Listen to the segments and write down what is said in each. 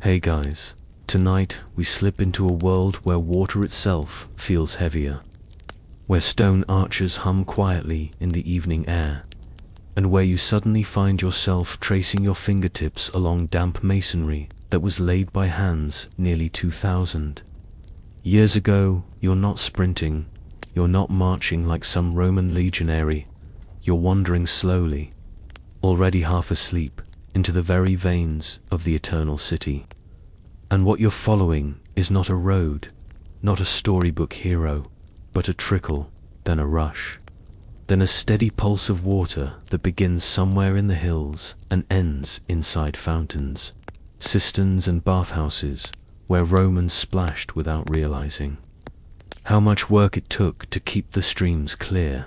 Hey guys, tonight we slip into a world where water itself feels heavier, where stone arches hum quietly in the evening air, and where you suddenly find yourself tracing your fingertips along damp masonry that was laid by hands nearly 2,000 years ago. You're not sprinting, you're not marching like some Roman legionary, you're wandering slowly, already half asleep, into the very veins of the eternal city. And what you're following is not a road, not a storybook hero, but a trickle, then a rush, then a steady pulse of water that begins somewhere in the hills and ends inside fountains, cisterns and bathhouses where Romans splashed without realizing how much work it took to keep the streams clear.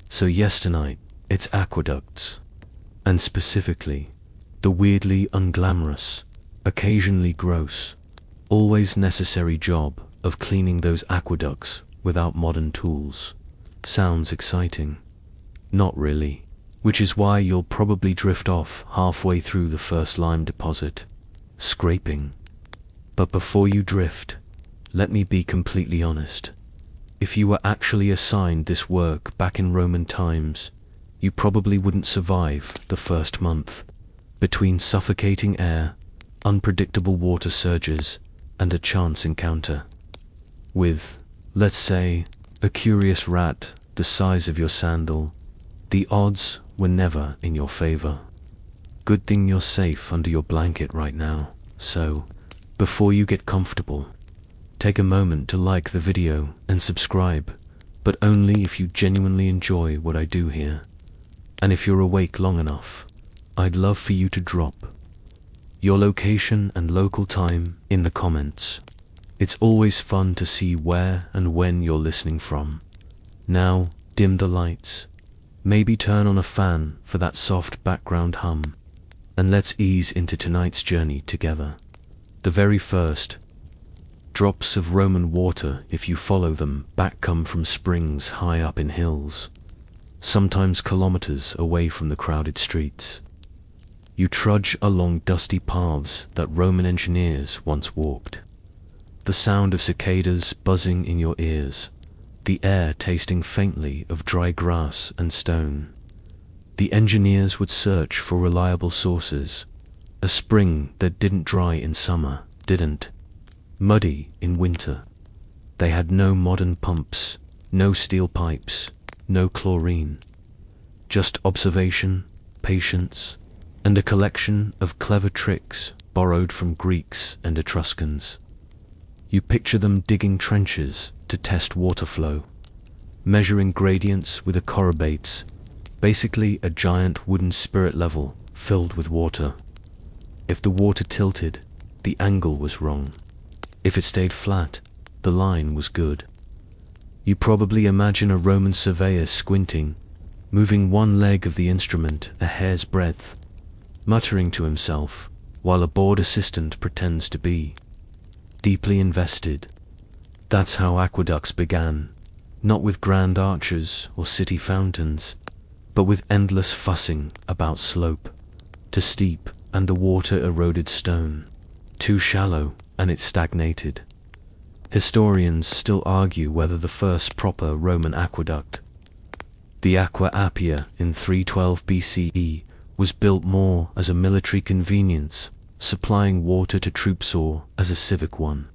So yes, tonight, it's aqueducts, and specifically, the weirdly unglamorous, occasionally gross, always necessary job of cleaning those aqueducts without modern tools. Sounds exciting? Not really, which is why you'll probably drift off halfway through the first lime deposit, scraping. But before you drift, let me be completely honest. If you were actually assigned this work back in Roman times, you probably wouldn't survive the first month. Between suffocating air, unpredictable water surges, and a chance encounter with, let's say, a curious rat the size of your sandal, the odds were never in your favor. Good thing you're safe under your blanket right now, so, before you get comfortable, take a moment to like the video and subscribe, but only if you genuinely enjoy what I do here. And if you're awake long enough, I'd love for you to drop your location and local time in the comments. It's always fun to see where and when you're listening from. Now, dim the lights, maybe turn on a fan for that soft background hum, and let's ease into tonight's journey together. The very first drops of Roman water, if you follow them back, come from springs high up in hills, sometimes kilometers away from the crowded streets. You trudge along dusty paths that Roman engineers once walked, the sound of cicadas buzzing in your ears, the air tasting faintly of dry grass and stone. The engineers would search for reliable sources, a spring that didn't dry in summer, didn't muddy in winter. They had no modern pumps, no steel pipes, no chlorine, just observation, patience, and a collection of clever tricks borrowed from Greeks and Etruscans. You picture them digging trenches to test water flow, measuring gradients with a chorobates, basically a giant wooden spirit level filled with water. If the water tilted, the angle was wrong. If it stayed flat, the line was good. You probably imagine a Roman surveyor squinting, moving one leg of the instrument a hair's breadth, muttering to himself, while a bored assistant pretends to be deeply invested. That's how aqueducts began, not with grand arches or city fountains, but with endless fussing about slope, too steep and the water eroded stone, too shallow and it stagnated. Historians still argue whether the first proper Roman aqueduct, the Aqua Appia in 312 BCE, was built more as a military convenience, supplying water to troops, or as a civic one,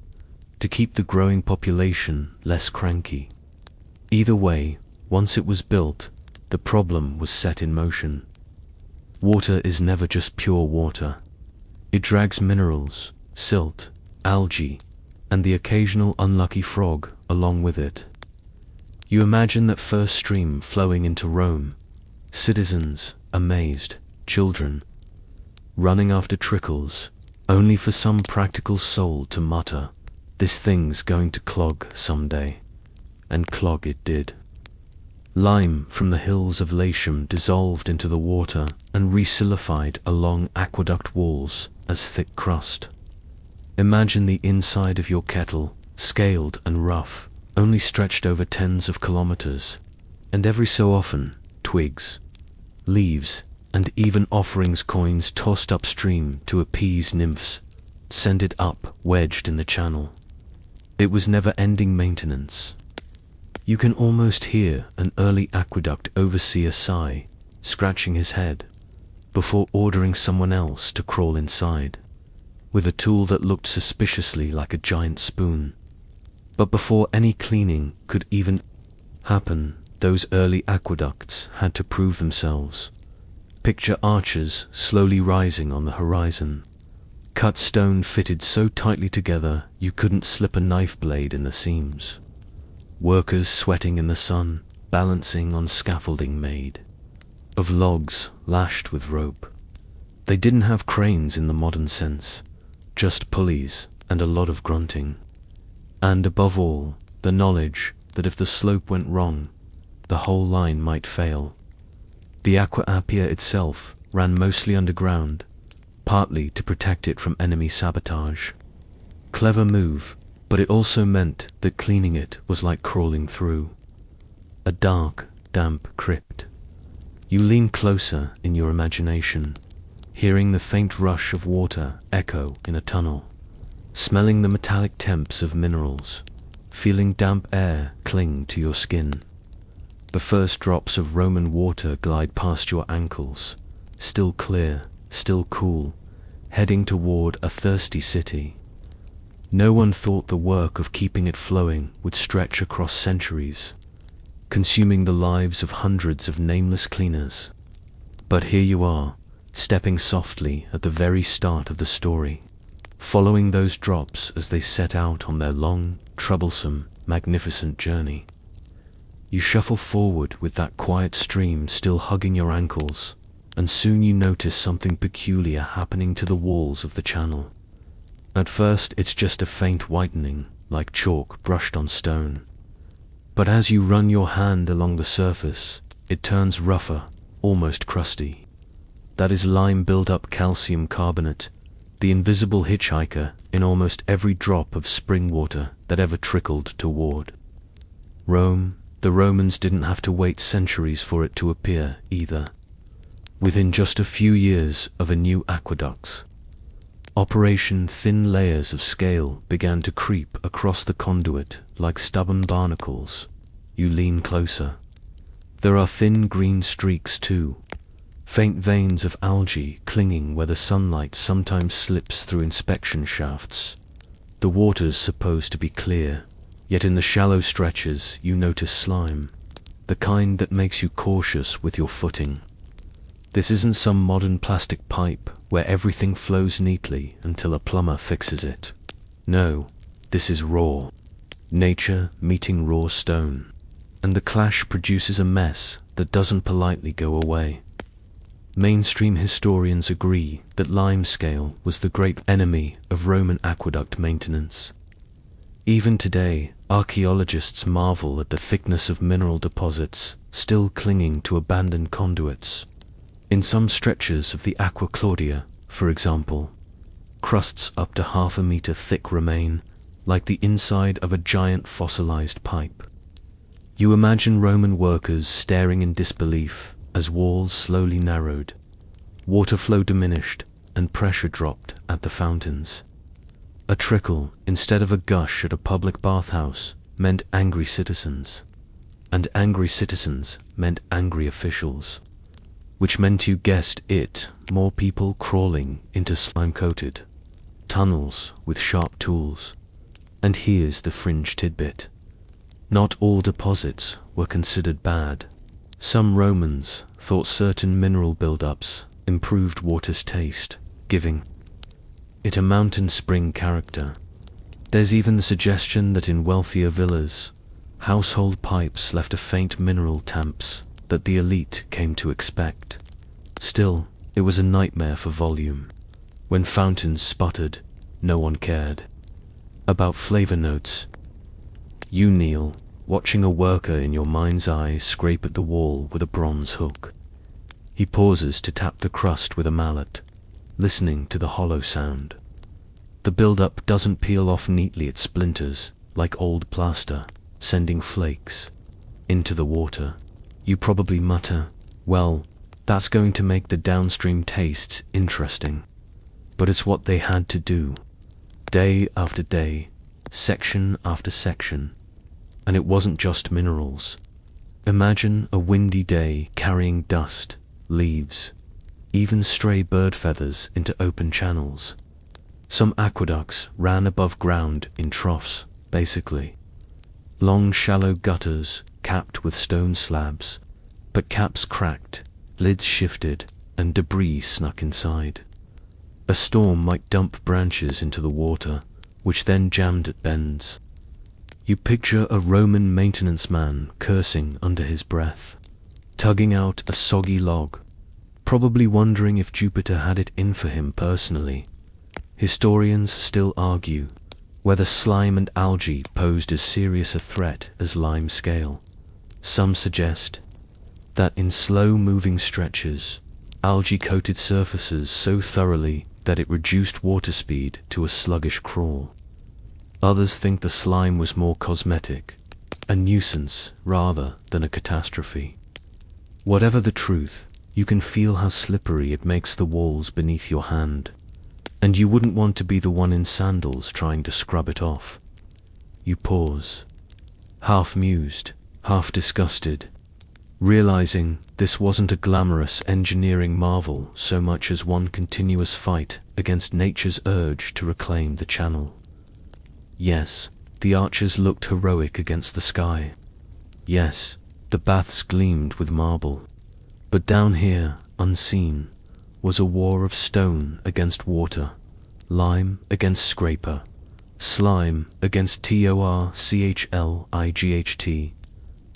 to keep the growing population less cranky. Either way, once it was built, the problem was set in motion. Water is never just pure water. It drags minerals, silt, algae, and the occasional unlucky frog along with it. You imagine that first stream flowing into Rome, citizens amazed, children running after trickles, only for some practical soul to mutter, "This thing's going to clog someday." And clog it did. Lime from the hills of Latium dissolved into the water and resilified along aqueduct walls as thick crust. Imagine the inside of your kettle, scaled and rough, only stretched over tens of kilometers, and every so often, twigs, leaves, and even offerings coins tossed upstream to appease nymphs, send it up, wedged in the channel. It was never-ending maintenance. You can almost hear an early aqueduct overseer sigh, scratching his head, before ordering someone else to crawl inside, with a tool that looked suspiciously like a giant spoon. But before any cleaning could even happen, those early aqueducts had to prove themselves. Picture arches slowly rising on the horizon. Cut stone fitted so tightly together you couldn't slip a knife blade in the seams. Workers sweating in the sun, balancing on scaffolding made of logs lashed with rope. They didn't have cranes in the modern sense, just pulleys and a lot of grunting. And above all, the knowledge that if the slope went wrong, the whole line might fail. The Aqua Appia itself ran mostly underground, partly to protect it from enemy sabotage. Clever move, but it also meant that cleaning it was like crawling through a dark, damp crypt. You lean closer in your imagination, hearing the faint rush of water echo in a tunnel, smelling the metallic temps of minerals, feeling damp air cling to your skin. The first drops of Roman water glide past your ankles, still clear, still cool, heading toward a thirsty city. No one thought the work of keeping it flowing would stretch across centuries, consuming the lives of hundreds of nameless cleaners. But here you are, stepping softly at the very start of the story, following those drops as they set out on their long, troublesome, magnificent journey. You shuffle forward with that quiet stream still hugging your ankles, and soon you notice something peculiar happening to the walls of the channel. At first it's just a faint whitening, like chalk brushed on stone. But as you run your hand along the surface, it turns rougher, almost crusty. That is lime-built-up calcium carbonate, the invisible hitchhiker in almost every drop of spring water that ever trickled toward Rome. The Romans didn't have to wait centuries for it to appear either. Within just a few years of a new aqueducts operation, thin layers of scale began to creep across the conduit like stubborn barnacles. You lean closer. There are thin green streaks too, faint veins of algae clinging where the sunlight sometimes slips through inspection shafts. The water's supposed to be clear, yet in the shallow stretches you notice slime, the kind that makes you cautious with your footing. This isn't some modern plastic pipe where everything flows neatly until a plumber fixes it. No, this is raw. Nature meeting raw stone. And the clash produces a mess that doesn't politely go away. Mainstream historians agree that limescale was the great enemy of Roman aqueduct maintenance. Even today, archaeologists marvel at the thickness of mineral deposits still clinging to abandoned conduits. In some stretches of the Aqua Claudia, for example, crusts up to half a meter thick remain, like the inside of a giant fossilized pipe. You imagine Roman workers staring in disbelief as walls slowly narrowed, water flow diminished, and pressure dropped at the fountains. A trickle instead of a gush at a public bathhouse meant angry citizens, and angry citizens meant angry officials, which meant you guessed it, more people crawling into slime-coated tunnels with sharp tools. And here's the fringe tidbit. Not all deposits were considered bad. Some Romans thought certain mineral buildups improved water's taste, giving it a mountain spring character. There's even the suggestion that in wealthier villas, household pipes left a faint mineral tamps that the elite came to expect. Still, it was a nightmare for volume. When fountains sputtered, no one cared about flavor notes. You kneel, watching a worker in your mind's eye scrape at the wall with a bronze hook. He pauses to tap the crust with a mallet, listening to the hollow sound. The build-up doesn't peel off neatly, it splinters, like old plaster, sending flakes into the water. You probably mutter, well, that's going to make the downstream tastes interesting. But it's what they had to do. Day after day, section after section, and it wasn't just minerals. Imagine a windy day carrying dust, leaves, even stray bird feathers into open channels. Some aqueducts ran above ground in troughs, basically. Long shallow gutters capped with stone slabs, but caps cracked, lids shifted, and debris snuck inside. A storm might dump branches into the water, which then jammed at bends. You picture a Roman maintenance man cursing under his breath, tugging out a soggy log, probably wondering if Jupiter had it in for him personally. Historians still argue whether slime and algae posed as serious a threat as lime scale. Some suggest that in slow-moving stretches, algae coated surfaces so thoroughly that it reduced water speed to a sluggish crawl. Others think the slime was more cosmetic, a nuisance rather than a catastrophe. Whatever the truth, you can feel how slippery it makes the walls beneath your hand, and you wouldn't want to be the one in sandals trying to scrub it off. You pause, half mused, half disgusted, realizing this wasn't a glamorous engineering marvel so much as one continuous fight against nature's urge to reclaim the channel. Yes, the arches looked heroic against the sky. Yes, the baths gleamed with marble. But down here, unseen, was a war of stone against water, lime against scraper, slime against torchlight.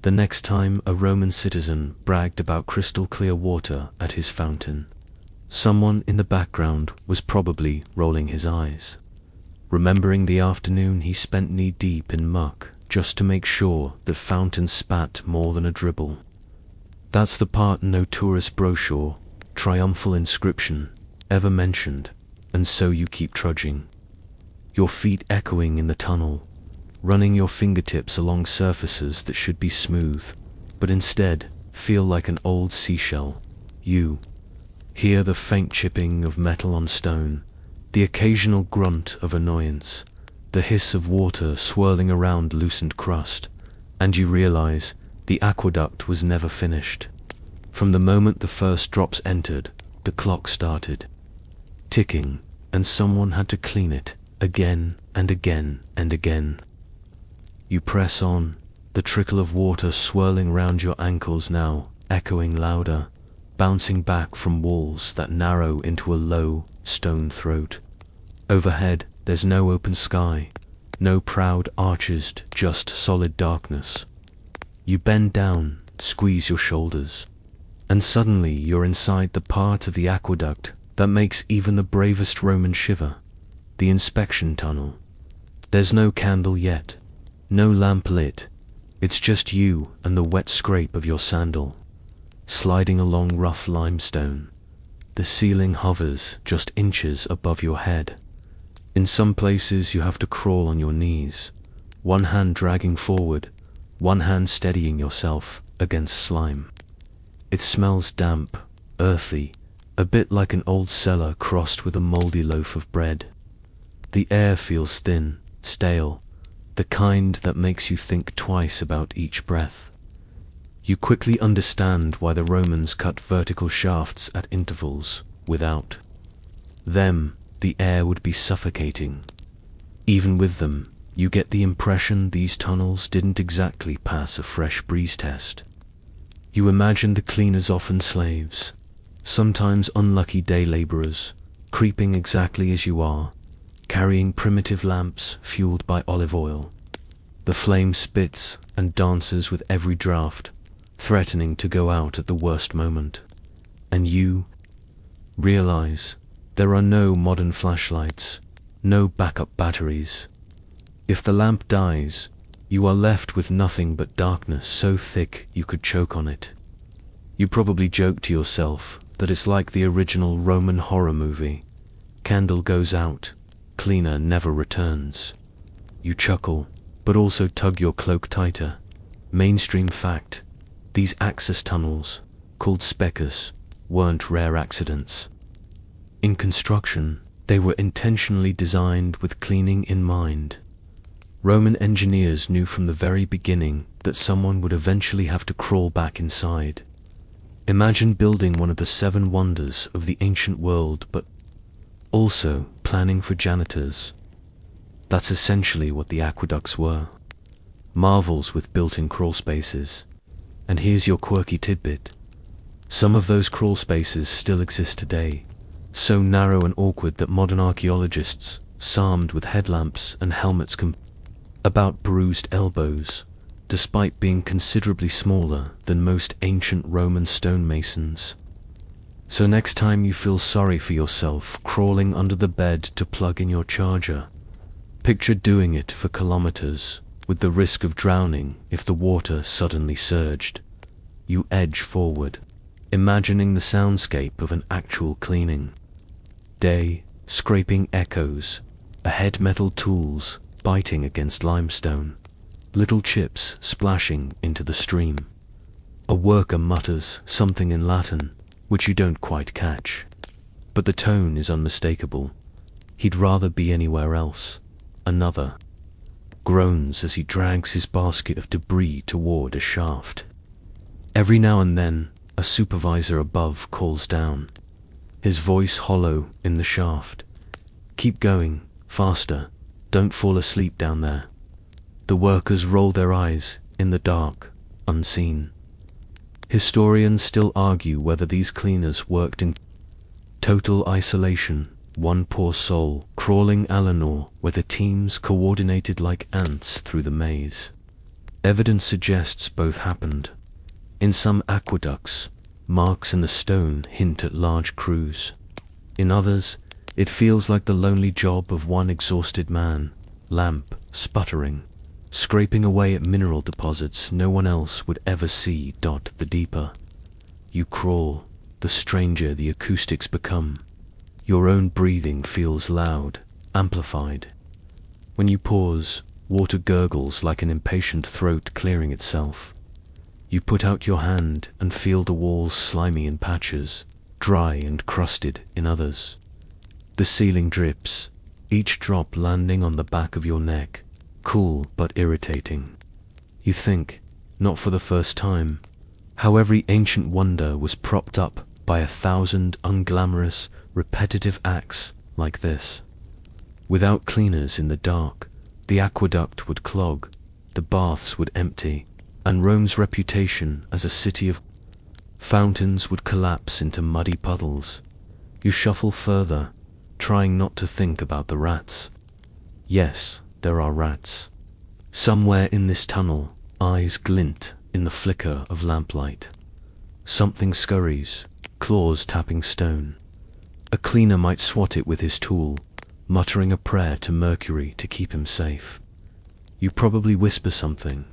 The next time a Roman citizen bragged about crystal clear water at his fountain, someone in the background was probably rolling his eyes, remembering the afternoon he spent knee-deep in muck just to make sure the fountain spat more than a dribble. That's the part no tourist brochure, triumphal inscription, ever mentioned, and so you keep trudging, your feet echoing in the tunnel, running your fingertips along surfaces that should be smooth, but instead feel like an old seashell. You hear the faint chipping of metal on stone, the occasional grunt of annoyance, the hiss of water swirling around loosened crust, and you realize the aqueduct was never finished. From the moment the first drops entered, the clock started ticking, and someone had to clean it again and again and again. You press on, the trickle of water swirling round your ankles now, echoing louder, bouncing back from walls that narrow into a low, stone throat. Overhead, there's no open sky, no proud arches, just solid darkness. You bend down, squeeze your shoulders, and suddenly you're inside the part of the aqueduct that makes even the bravest Roman shiver, the inspection tunnel. There's no candle yet, no lamp lit, it's just you and the wet scrape of your sandal, sliding along rough limestone. The ceiling hovers just inches above your head. In some places you have to crawl on your knees, one hand dragging forward, one hand steadying yourself against slime. It smells damp, earthy, a bit like an old cellar crossed with a moldy loaf of bread. The air feels thin, stale, the kind that makes you think twice about each breath. You quickly understand why the Romans cut vertical shafts at intervals. Without them, the air would be suffocating. Even with them, you get the impression these tunnels didn't exactly pass a fresh breeze test. You imagine the cleaners often slaves, sometimes unlucky day laborers, creeping exactly as you are, carrying primitive lamps fueled by olive oil. The flame spits and dances with every draft, threatening to go out at the worst moment. And you realize there are no modern flashlights, no backup batteries. If the lamp dies, you are left with nothing but darkness so thick you could choke on it. You probably joke to yourself that it's like the original Roman horror movie. Candle goes out, cleaner never returns. You chuckle, but also tug your cloak tighter. Mainstream fact, these access tunnels, called speckers, weren't rare accidents. In construction, They were intentionally designed with cleaning in mind. Roman engineers knew from the very beginning that someone would eventually have to crawl back inside. Imagine building one of the 7 wonders of the ancient world, but also planning for janitors. That's essentially what the aqueducts were. Marvels with built-in crawl spaces. And here's your quirky tidbit. Some of those crawl spaces still exist today, so narrow and awkward that modern archaeologists, armed with headlamps and helmets, about bruised elbows, despite being considerably smaller than most ancient Roman stonemasons. So next time you feel sorry for yourself crawling under the bed to plug in your charger, picture doing it for kilometers, with the risk of drowning if the water suddenly surged. You edge forward, imagining the soundscape of an actual cleaning day, scraping echoes, ahead metal tools biting against limestone, little chips splashing into the stream. A worker mutters something in Latin, which you don't quite catch, but the tone is unmistakable. He'd rather be anywhere else. Another groans as he drags his basket of debris toward a shaft. Every now and then, a supervisor above calls down, his voice hollow in the shaft. "Keep going, faster, don't fall asleep down there." The workers roll their eyes in the dark, unseen. Historians still argue whether these cleaners worked in total isolation, one poor soul crawling alone, whether teams coordinated like ants through the maze. Evidence suggests both happened. In some aqueducts, marks in the stone hint at large crews. In others, it feels like the lonely job of one exhausted man, lamp sputtering, scraping away at mineral deposits no one else would ever see. The deeper you crawl, the stranger the acoustics become. Your own breathing feels loud, amplified. When you pause, water gurgles like an impatient throat clearing itself. You put out your hand and feel the walls slimy in patches, dry and crusted in others. The ceiling drips, each drop landing on the back of your neck, cool but irritating. You think, not for the first time, how every ancient wonder was propped up by 1,000 unglamorous, repetitive acts like this. Without cleaners in the dark, the aqueduct would clog, the baths would empty, and Rome's reputation as a city of fountains would collapse into muddy puddles. You shuffle further, trying not to think about the rats. Yes, there are rats. Somewhere in this tunnel, eyes glint in the flicker of lamplight. Something scurries, claws tapping stone. A cleaner might swat it with his tool, muttering a prayer to Mercury to keep him safe. You probably whisper something,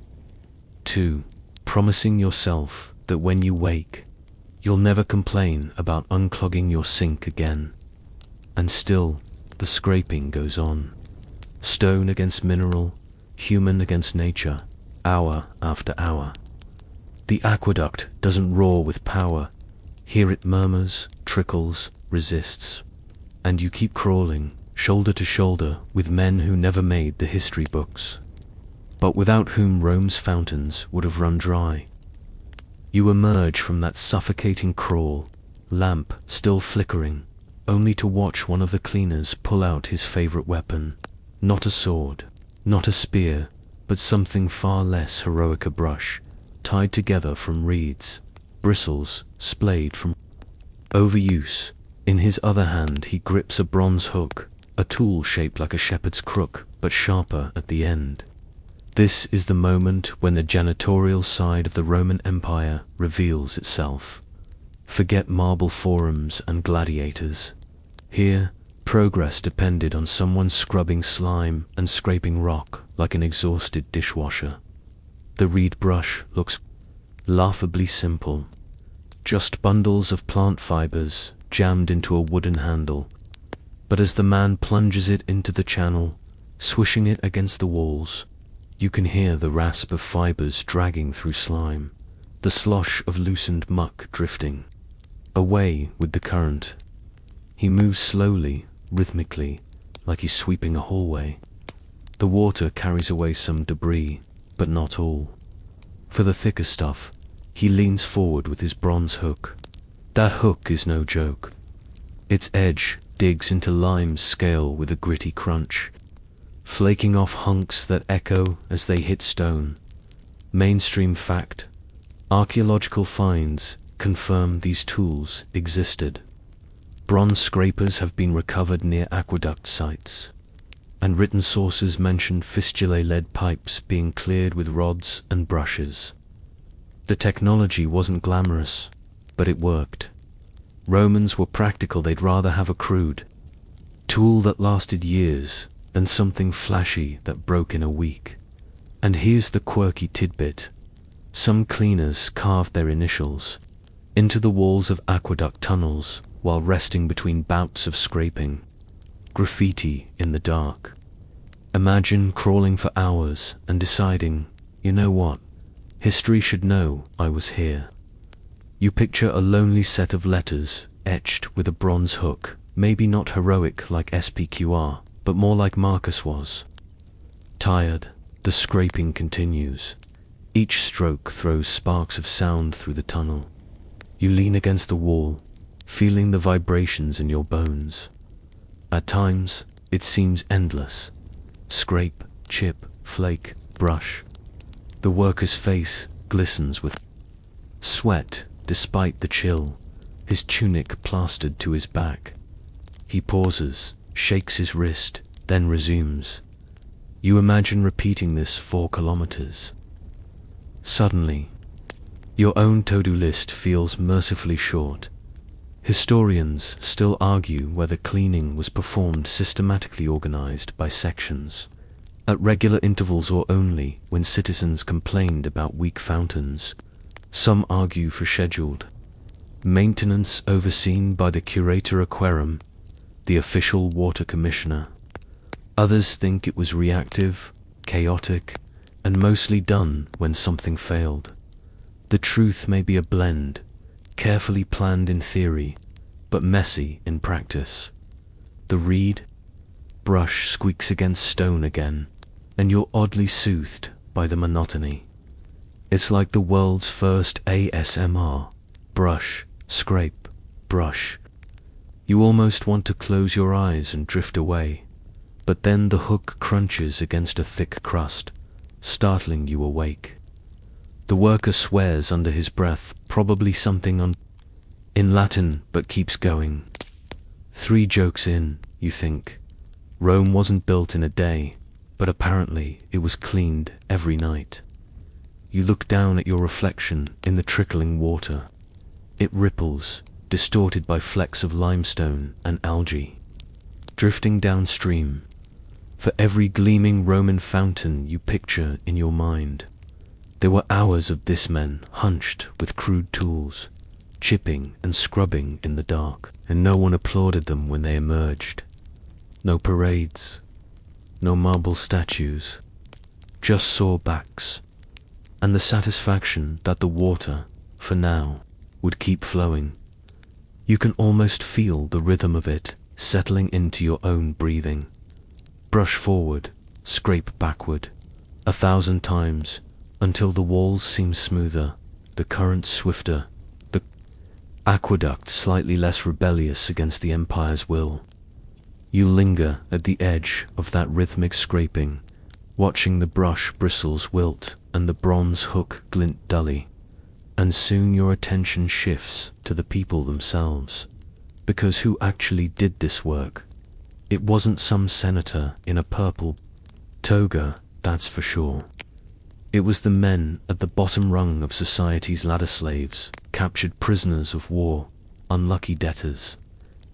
too, promising yourself that when you wake, you'll never complain about unclogging your sink again. And still, the scraping goes on. Stone against mineral, human against nature, hour after hour. The aqueduct doesn't roar with power. Here it murmurs, trickles, resists. And you keep crawling, shoulder to shoulder, with men who never made the history books, but without whom Rome's fountains would have run dry. You emerge from that suffocating crawl, lamp still flickering, only to watch one of the cleaners pull out his favorite weapon. Not a sword, not a spear, but something far less heroic, a brush, tied together from reeds, bristles splayed from overuse. In his other hand he grips a bronze hook, a tool shaped like a shepherd's crook, but sharper at the end. This is the moment when the janitorial side of the Roman Empire reveals itself. Forget marble forums and gladiators. Here, progress depended on someone scrubbing slime and scraping rock like an exhausted dishwasher. The reed brush looks laughably simple. Just bundles of plant fibers jammed into a wooden handle. But as the man plunges it into the channel, swishing it against the walls, you can hear the rasp of fibers dragging through slime, the slosh of loosened muck drifting away with the current. He moves slowly, rhythmically, like he's sweeping a hallway. The water carries away some debris, but not all. For the thicker stuff, he leans forward with his bronze hook. That hook is no joke. Its edge digs into lime's scale with a gritty crunch, flaking off hunks that echo as they hit stone. Mainstream fact: archaeological finds confirm these tools existed. Bronze scrapers have been recovered near aqueduct sites, and written sources mention fistulae lead pipes being cleared with rods and brushes. The technology wasn't glamorous, but it worked. Romans were practical. They'd rather have a crude tool that lasted years than something flashy that broke in a week. And here's the quirky tidbit: some cleaners carved their initials into the walls of aqueduct tunnels while resting between bouts of scraping. Graffiti in the dark. Imagine crawling for hours and deciding, you know what, history should know I was here. You picture a lonely set of letters etched with a bronze hook, maybe not heroic like SPQR, but more like Marcus was. Tired, the scraping continues. Each stroke throws sparks of sound through the tunnel. You lean against the wall, feeling the vibrations in your bones. At times, it seems endless. Scrape, chip, flake, brush. The worker's face glistens with sweat despite the chill, his tunic plastered to his back. He pauses, shakes his wrist, then resumes. You imagine repeating this 4 kilometers. Suddenly, your own to-do list feels mercifully short. Historians still argue whether cleaning was performed systematically, organized by sections, at regular intervals, or only when citizens complained about weak fountains. Some argue for scheduled maintenance overseen by the curator aquarum, the official water commissioner. Others think it was reactive, chaotic, and mostly done when something failed. The truth may be a blend, carefully planned in theory, but messy in practice. The reed brush squeaks against stone again, and you're oddly soothed by the monotony. It's like the world's first ASMR. Brush, scrape, brush. You almost want to close your eyes and drift away, but then the hook crunches against a thick crust, startling you awake. The worker swears under his breath, probably something in Latin, but keeps going. 3 jokes in, you think. Rome wasn't built in a day, but apparently it was cleaned every night. You look down at your reflection in the trickling water. It ripples, distorted by flecks of limestone and algae. Drifting downstream, for every gleaming Roman fountain you picture in your mind. There were hours of this men hunched with crude tools, chipping and scrubbing in the dark, and no one applauded them when they emerged. No parades, no marble statues, just sore backs, and the satisfaction that the water, for now, would keep flowing. You can almost feel the rhythm of it settling into your own breathing. Brush forward, scrape backward, 1,000 times, until the walls seem smoother, the current swifter, the aqueduct slightly less rebellious against the empire's will. You linger at the edge of that rhythmic scraping, watching the brush bristles wilt and the bronze hook glint dully, and soon your attention shifts to the people themselves. Because who actually did this work? It wasn't some senator in a purple toga, that's for sure. It was the men at the bottom rung of society's ladder, slaves, captured prisoners of war, unlucky debtors,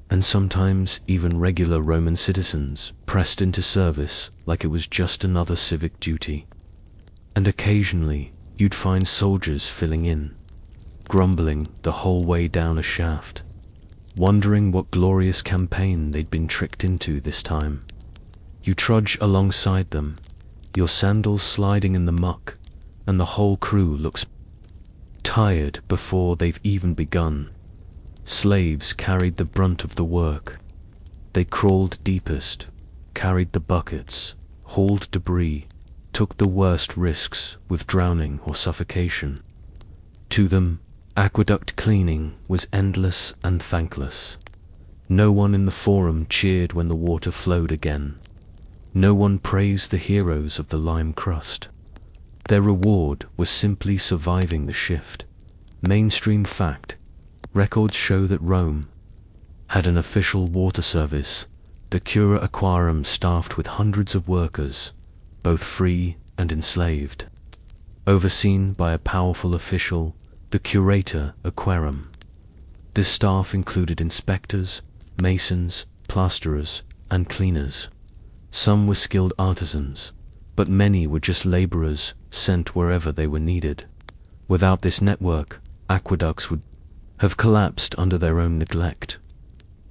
and sometimes even regular Roman citizens pressed into service like it was just another civic duty. And occasionally you'd find soldiers filling in, grumbling the whole way down a shaft, wondering what glorious campaign they'd been tricked into this time. You trudge alongside them, your sandals sliding in the muck, and the whole crew looks tired before they've even begun. Slaves carried the brunt of the work. They crawled deepest, carried the buckets, hauled debris, took the worst risks with drowning or suffocation. To them, aqueduct cleaning was endless and thankless. No one in the forum cheered when the water flowed again. No one praised the heroes of the lime crust. Their reward was simply surviving the shift. Mainstream fact: records show that Rome had an official water service, the Cura Aquarum, staffed with hundreds of workers, both free and enslaved. Overseen by a powerful official, the Curator Aquarum. This staff included inspectors, masons, plasterers, and cleaners. Some were skilled artisans, but many were just laborers sent wherever they were needed. Without this network, aqueducts would have collapsed under their own neglect.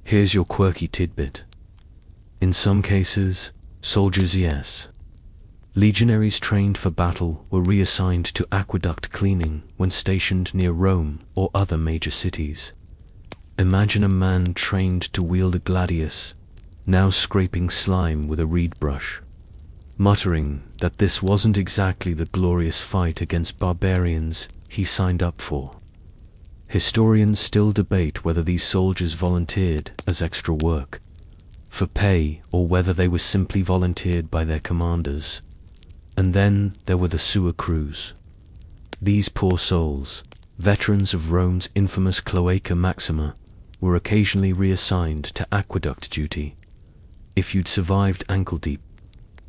Here's your quirky tidbit. In some cases, soldiers, yes. Legionaries trained for battle were reassigned to aqueduct cleaning when stationed near Rome or other major cities. Imagine a man trained to wield a gladius, now scraping slime with a reed brush, muttering that this wasn't exactly the glorious fight against barbarians he signed up for. Historians still debate whether these soldiers volunteered as extra work for pay or whether they were simply volunteered by their commanders. And then there were the sewer crews. These poor souls, veterans of Rome's infamous Cloaca Maxima, were occasionally reassigned to aqueduct duty. If you'd survived ankle-deep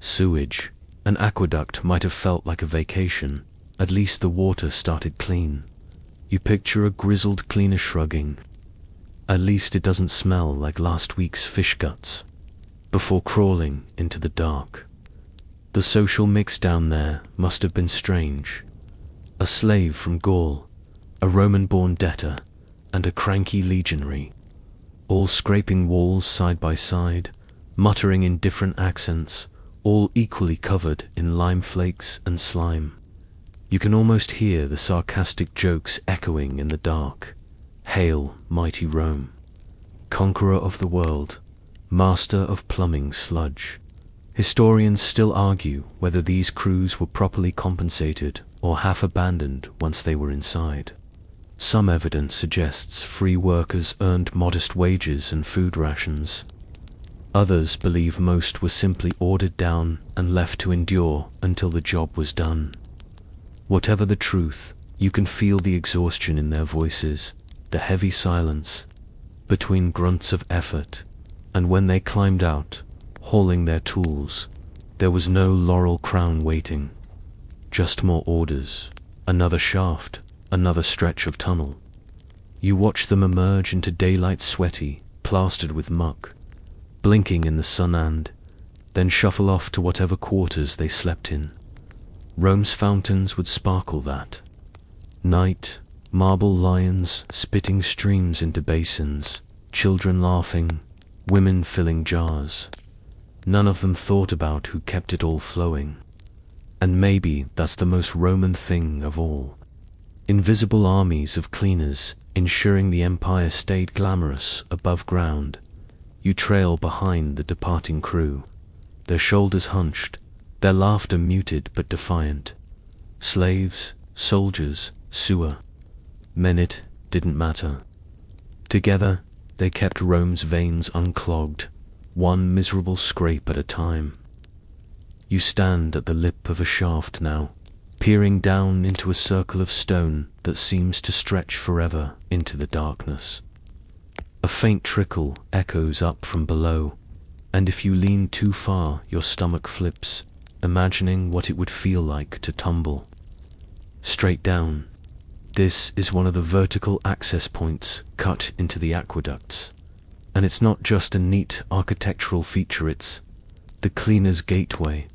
sewage, an aqueduct might have felt like a vacation. At least the water started clean. You picture a grizzled cleaner shrugging. At least it doesn't smell like last week's fish guts. Before crawling into the dark. The social mix down there must have been strange. A slave from Gaul, a Roman-born debtor, and a cranky legionary, all scraping walls side by side, muttering in different accents, all equally covered in lime flakes and slime. You can almost hear the sarcastic jokes echoing in the dark. Hail, mighty Rome, conqueror of the world, master of plumbing sludge. Historians still argue whether these crews were properly compensated or half abandoned once they were inside. Some evidence suggests free workers earned modest wages and food rations. Others believe most were simply ordered down and left to endure until the job was done. Whatever the truth, you can feel the exhaustion in their voices, the heavy silence between grunts of effort, and when they climbed out, hauling their tools, there was no laurel crown waiting. Just more orders, another shaft, another stretch of tunnel. You watch them emerge into daylight, sweaty, plastered with muck, blinking in the sun, and then shuffle off to whatever quarters they slept in. Rome's fountains would sparkle that night, marble lions spitting streams into basins, children laughing, women filling jars. None of them thought about who kept it all flowing. And maybe that's the most Roman thing of all. Invisible armies of cleaners ensuring the empire stayed glamorous above ground. You trail behind the departing crew, their shoulders hunched, their laughter muted but defiant. Slaves, soldiers, sewer men, it didn't matter. Together, they kept Rome's veins unclogged, one miserable scrape at a time. You stand at the lip of a shaft now, peering down into a circle of stone that seems to stretch forever into the darkness. A faint trickle echoes up from below, and if you lean too far, your stomach flips, imagining what it would feel like to tumble straight down. This is one of the vertical access points cut into the aqueducts. And it's not just a neat architectural feature, it's the cleaner's gateway,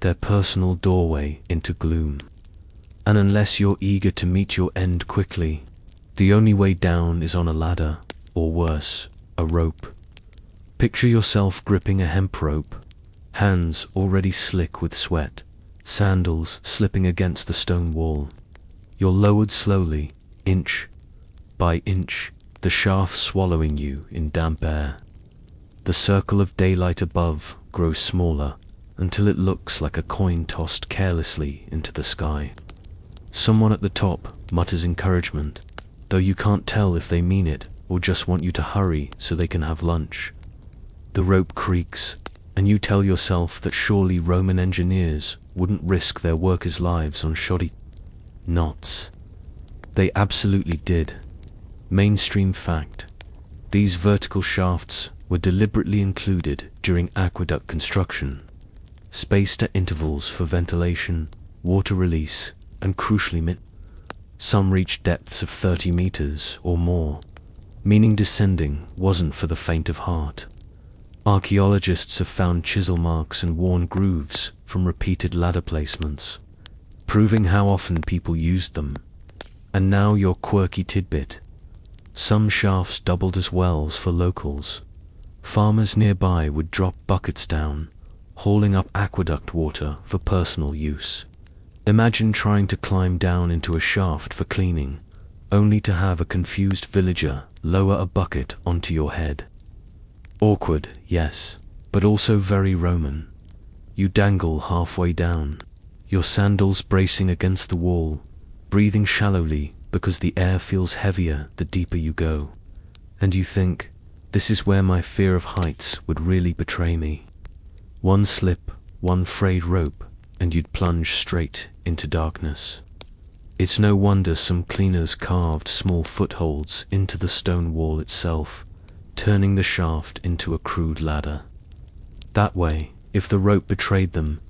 their personal doorway into gloom. And unless you're eager to meet your end quickly, the only way down is on a ladder, or worse, a rope. Picture yourself gripping a hemp rope, hands already slick with sweat, sandals slipping against the stone wall. You're lowered slowly, inch by inch, the shaft swallowing you in damp air. The circle of daylight above grows smaller until it looks like a coin tossed carelessly into the sky. Someone at the top mutters encouragement, though you can't tell if they mean it or just want you to hurry so they can have lunch. The rope creaks, and you tell yourself that surely Roman engineers wouldn't risk their workers' lives on shoddy knots. They absolutely did. Mainstream fact. These vertical shafts were deliberately included during aqueduct construction, spaced at intervals for ventilation, water release, and crucially some reached depths of 30 meters or more, meaning descending wasn't for the faint of heart. Archaeologists have found chisel marks and worn grooves from repeated ladder placements, proving how often people used them. And now your quirky tidbit. Some shafts doubled as wells for locals. Farmers nearby would drop buckets down, hauling up aqueduct water for personal use. Imagine trying to climb down into a shaft for cleaning, only to have a confused villager lower a bucket onto your head. Awkward, yes, but also very Roman. You dangle halfway down, your sandals bracing against the wall, breathing shallowly because the air feels heavier the deeper you go. And you think, this is where my fear of heights would really betray me. One slip, one frayed rope, and you'd plunge straight into darkness. It's no wonder some cleaners carved small footholds into the stone wall itself, turning the shaft into a crude ladder. That way, if the rope betrayed them,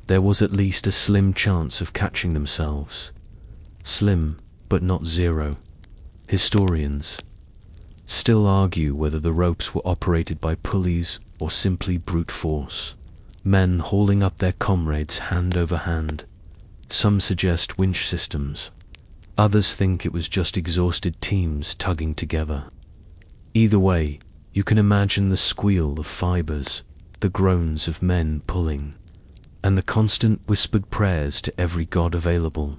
there was at least a slim chance of catching themselves. Slim, but not zero. Historians still argue whether the ropes were operated by pulleys or simply brute force. Men hauling up their comrades hand over hand. Some suggest winch systems. Others think it was just exhausted teams tugging together. Either way, you can imagine the squeal of fibers, the groans of men pulling, and the constant whispered prayers to every god available.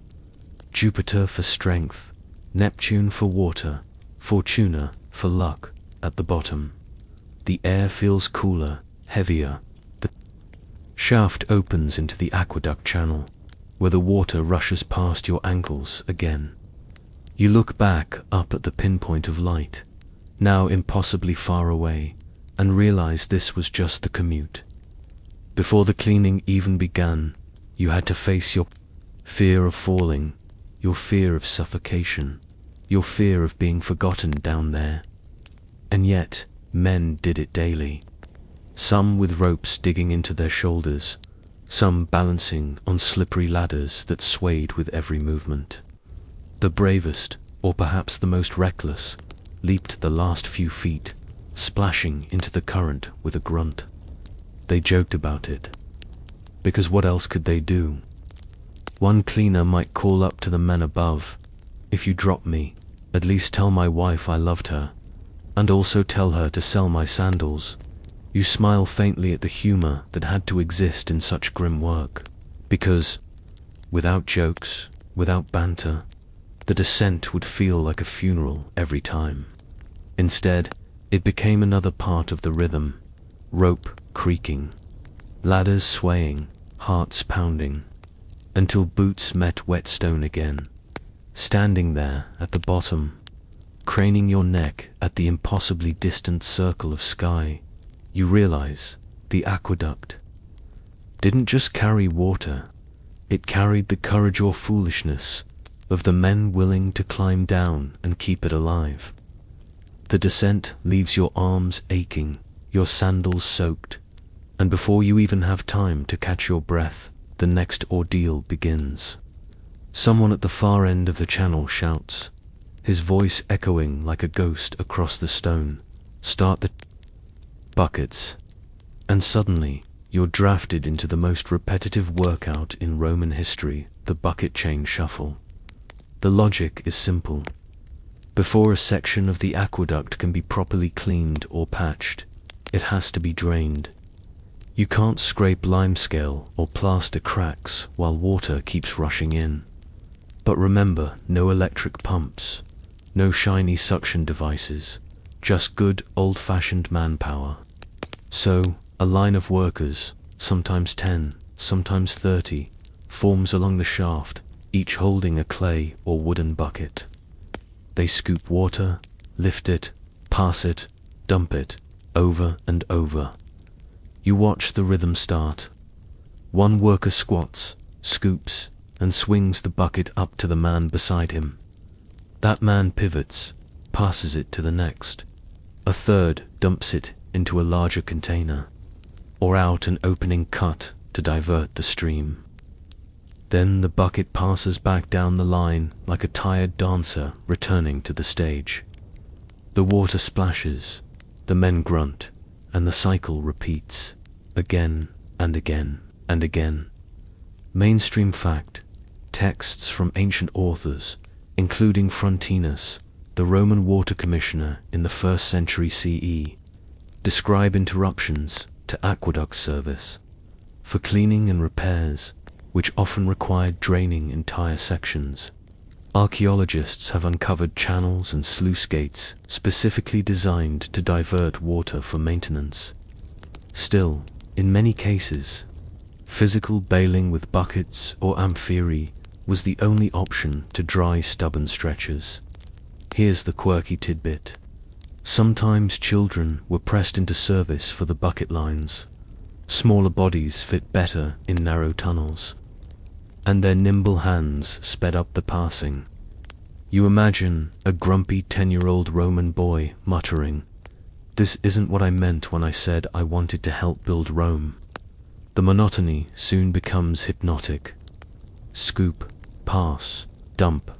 Jupiter for strength, Neptune for water, Fortuna for luck at the bottom. The air feels cooler, heavier. The shaft opens into the aqueduct channel, where the water rushes past your ankles again. You look back up at the pinpoint of light, now impossibly far away, and realize this was just the commute. Before the cleaning even began, you had to face your fear of falling, your fear of suffocation, your fear of being forgotten down there. And yet, men did it daily. Some with ropes digging into their shoulders, some balancing on slippery ladders that swayed with every movement. The bravest, or perhaps the most reckless, leaped the last few feet, splashing into the current with a grunt. They joked about it, because what else could they do? One cleaner might call up to the men above, "If you drop me, at least tell my wife I loved her, and also tell her to sell my sandals." You smile faintly at the humor that had to exist in such grim work, because, without jokes, without banter, the descent would feel like a funeral every time. Instead, it became another part of the rhythm, rope creaking, ladders swaying, hearts pounding, until boots met whetstone again. Standing there at the bottom, craning your neck at the impossibly distant circle of sky, you realize the aqueduct didn't just carry water, it carried the courage or foolishness of the men willing to climb down and keep it alive. The descent leaves your arms aching, your sandals soaked, and before you even have time to catch your breath, the next ordeal begins. Someone at the far end of the channel shouts, his voice echoing like a ghost across the stone, "Start the buckets." And suddenly, you're drafted into the most repetitive workout in Roman history, the bucket chain shuffle. The logic is simple. Before a section of the aqueduct can be properly cleaned or patched, it has to be drained. You can't scrape limescale or plaster cracks while water keeps rushing in. But remember, no electric pumps, no shiny suction devices, just good old-fashioned manpower. So, a line of workers, sometimes 10, sometimes 30, forms along the shaft, each holding a clay or wooden bucket. They scoop water, lift it, pass it, dump it, over and over. You watch the rhythm start. One worker squats, scoops, and swings the bucket up to the man beside him. That man pivots, passes it to the next. A third dumps it into a larger container, or out an opening cut to divert the stream. Then the bucket passes back down the line like a tired dancer returning to the stage. The water splashes, the men grunt, and the cycle repeats, again and again and again. Mainstream fact: texts from ancient authors, including Frontinus, the Roman water commissioner in the 1st century CE, describe interruptions to aqueduct service for cleaning and repairs, which often required draining entire sections. Archaeologists have uncovered channels and sluice gates specifically designed to divert water for maintenance. Still, in many cases, physical bailing with buckets or amphiry was the only option to dry stubborn stretches. Here's the quirky tidbit. Sometimes children were pressed into service for the bucket lines. Smaller bodies fit better in narrow tunnels, and their nimble hands sped up the passing. You imagine a grumpy 10-year-old Roman boy muttering, "This isn't what I meant when I said I wanted to help build Rome." The monotony soon becomes hypnotic. Scoop, pass, dump.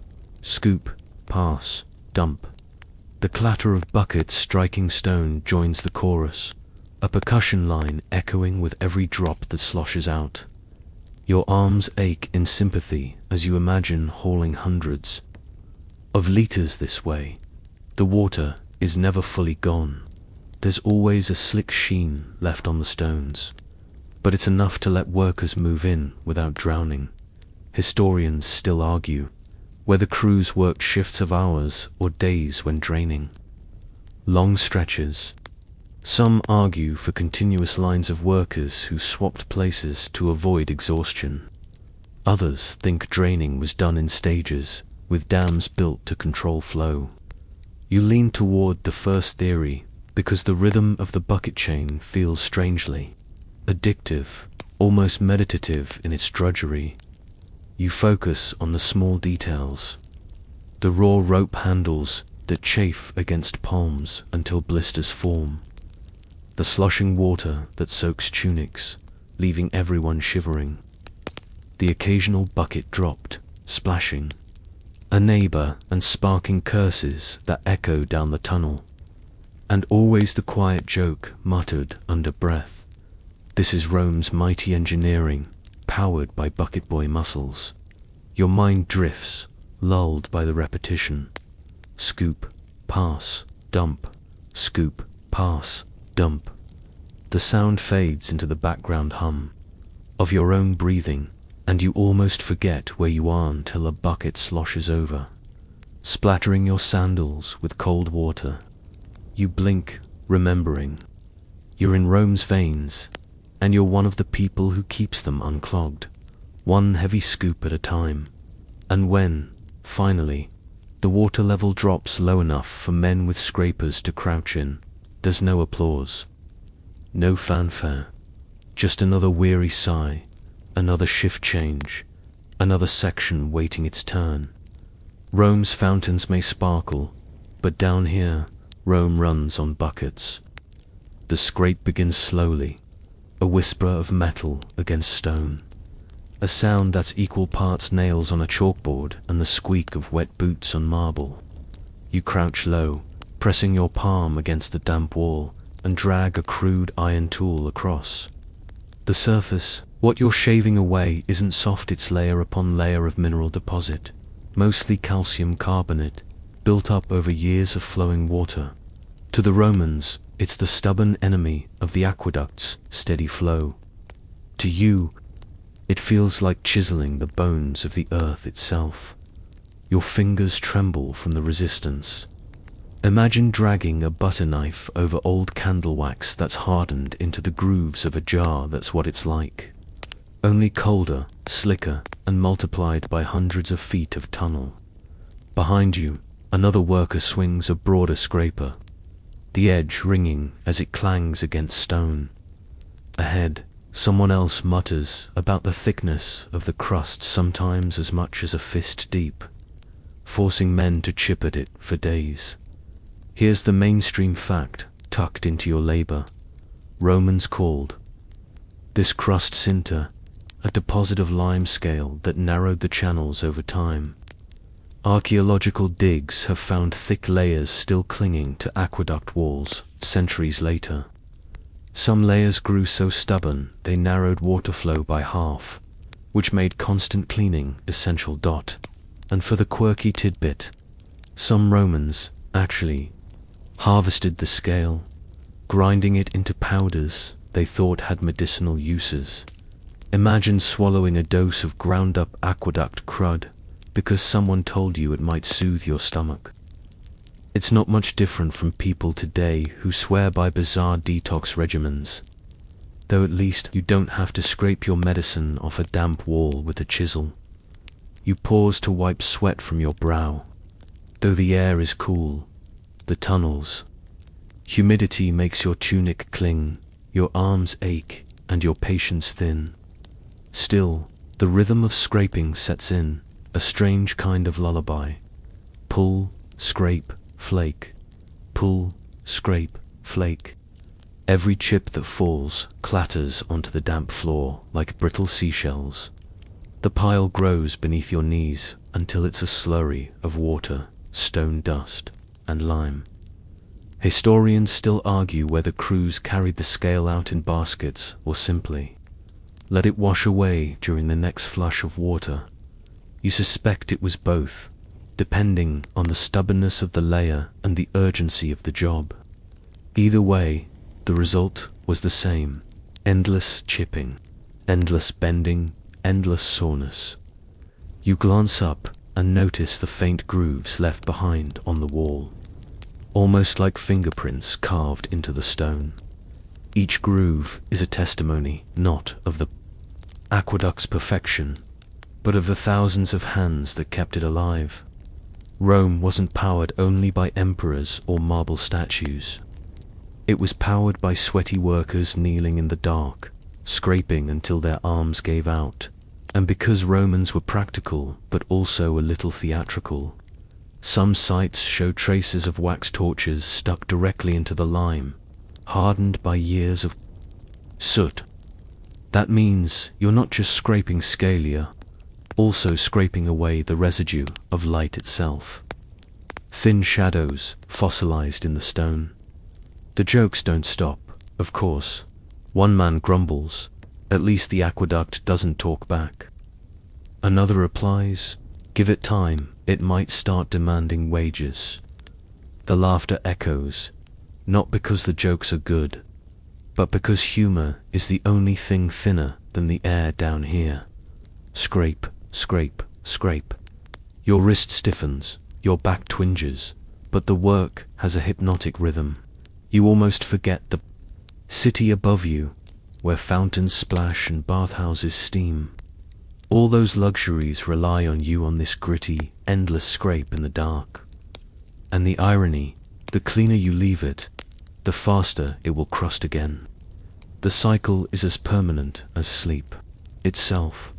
Scoop, pass, dump. The clatter of buckets striking stone joins the chorus, a percussion line echoing with every drop that sloshes out. Your arms ache in sympathy as you imagine hauling hundreds of liters this way. The water is never fully gone. There's always a slick sheen left on the stones, but it's enough to let workers move in without drowning. Historians still argue whether crews worked shifts of hours or days when draining. Long stretches. Some argue for continuous lines of workers who swapped places to avoid exhaustion. Others think draining was done in stages, with dams built to control flow. You lean toward the first theory because the rhythm of the bucket chain feels strangely addictive, almost meditative in its drudgery. You focus on the small details, the raw rope handles that chafe against palms until blisters form, the sloshing water that soaks tunics, leaving everyone shivering, the occasional bucket dropped, splashing, a neighbor and sparking curses that echo down the tunnel, and always the quiet joke muttered under breath. This is Rome's mighty engineering, powered by bucket boy muscles. Your mind drifts, lulled by the repetition. Scoop, pass, dump. Scoop, pass, dump. The sound fades into the background hum of your own breathing, and you almost forget where you are until a bucket sloshes over, splattering your sandals with cold water. You blink, remembering. You're in Rome's veins, and you're one of the people who keeps them unclogged, one heavy scoop at a time. And when, finally, the water level drops low enough for men with scrapers to crouch in, there's no applause, no fanfare, just another weary sigh, another shift change, another section waiting its turn. Rome's fountains may sparkle, but down here, Rome runs on buckets. The scrape begins slowly, a whisper of metal against stone, a sound that's equal parts nails on a chalkboard and the squeak of wet boots on marble. You crouch low, pressing your palm against the damp wall, and drag a crude iron tool across. The surface, what you're shaving away, isn't soft, it's layer upon layer of mineral deposit, mostly calcium carbonate, built up over years of flowing water. To the Romans, it's the stubborn enemy of the aqueducts' steady flow. To you, it feels like chiseling the bones of the earth itself. Your fingers tremble from the resistance, Imagine dragging a butter knife over old candle wax that's hardened into the grooves of a jar. That's what it's like. Only colder, slicker, and multiplied by hundreds of feet of tunnel. Behind you, another worker swings a broader scraper, the edge ringing as it clangs against stone. Ahead, someone else mutters about the thickness of the crust, sometimes as much as a fist deep, forcing men to chip at it for days. Here's the mainstream fact tucked into your labor. Romans called this crust sinter, a deposit of limescale that narrowed the channels over time. Archaeological digs have found thick layers still clinging to aqueduct walls centuries later. Some layers grew so stubborn they narrowed water flow by half, which made constant cleaning essential. And for the quirky tidbit, some Romans actually harvested the scale, grinding it into powders they thought had medicinal uses. Imagine swallowing a dose of ground-up aqueduct crud because someone told you it might soothe your stomach. It's not much different from people today who swear by bizarre detox regimens, though at least you don't have to scrape your medicine off a damp wall with a chisel. You pause to wipe sweat from your brow. Though the air is cool, the tunnels, humidity makes your tunic cling, your arms ache, and your patience thin. Still, the rhythm of scraping sets in, a strange kind of lullaby. Pull, scrape, flake. Pull, scrape, flake. Every chip that falls clatters onto the damp floor like brittle seashells. The pile grows beneath your knees until it's a slurry of water, stone dust, and lime. Historians still argue whether crews carried the scale out in baskets or simply let it wash away during the next flush of water. You suspect it was both, depending on the stubbornness of the layer and the urgency of the job. Either way, the result was the same: endless chipping, endless bending, endless soreness. You glance up and notice the faint grooves left behind on the wall, almost like fingerprints carved into the stone. Each groove is a testimony not of the aqueduct's perfection, but of the thousands of hands that kept it alive. Rome wasn't powered only by emperors or marble statues. It was powered by sweaty workers kneeling in the dark, scraping until their arms gave out. And because Romans were practical but also a little theatrical, some sites show traces of wax torches stuck directly into the lime, hardened by years of soot. That means you're not just scraping scalia, also scraping away the residue of light itself. Thin shadows fossilized in the stone. The jokes don't stop, of course. One man grumbles, "At least the aqueduct doesn't talk back." Another replies, "Give it time, it might start demanding wages." The laughter echoes, not because the jokes are good, but because humor is the only thing thinner than the air down here. Scrape, scrape, scrape. Your wrist stiffens, your back twinges, but the work has a hypnotic rhythm. You almost forget the city above you, where fountains splash and bathhouses steam. All those luxuries rely on you on this gritty, endless scrape in the dark. And the irony, the cleaner you leave it, the faster it will crust again. The cycle is as permanent as sleep itself.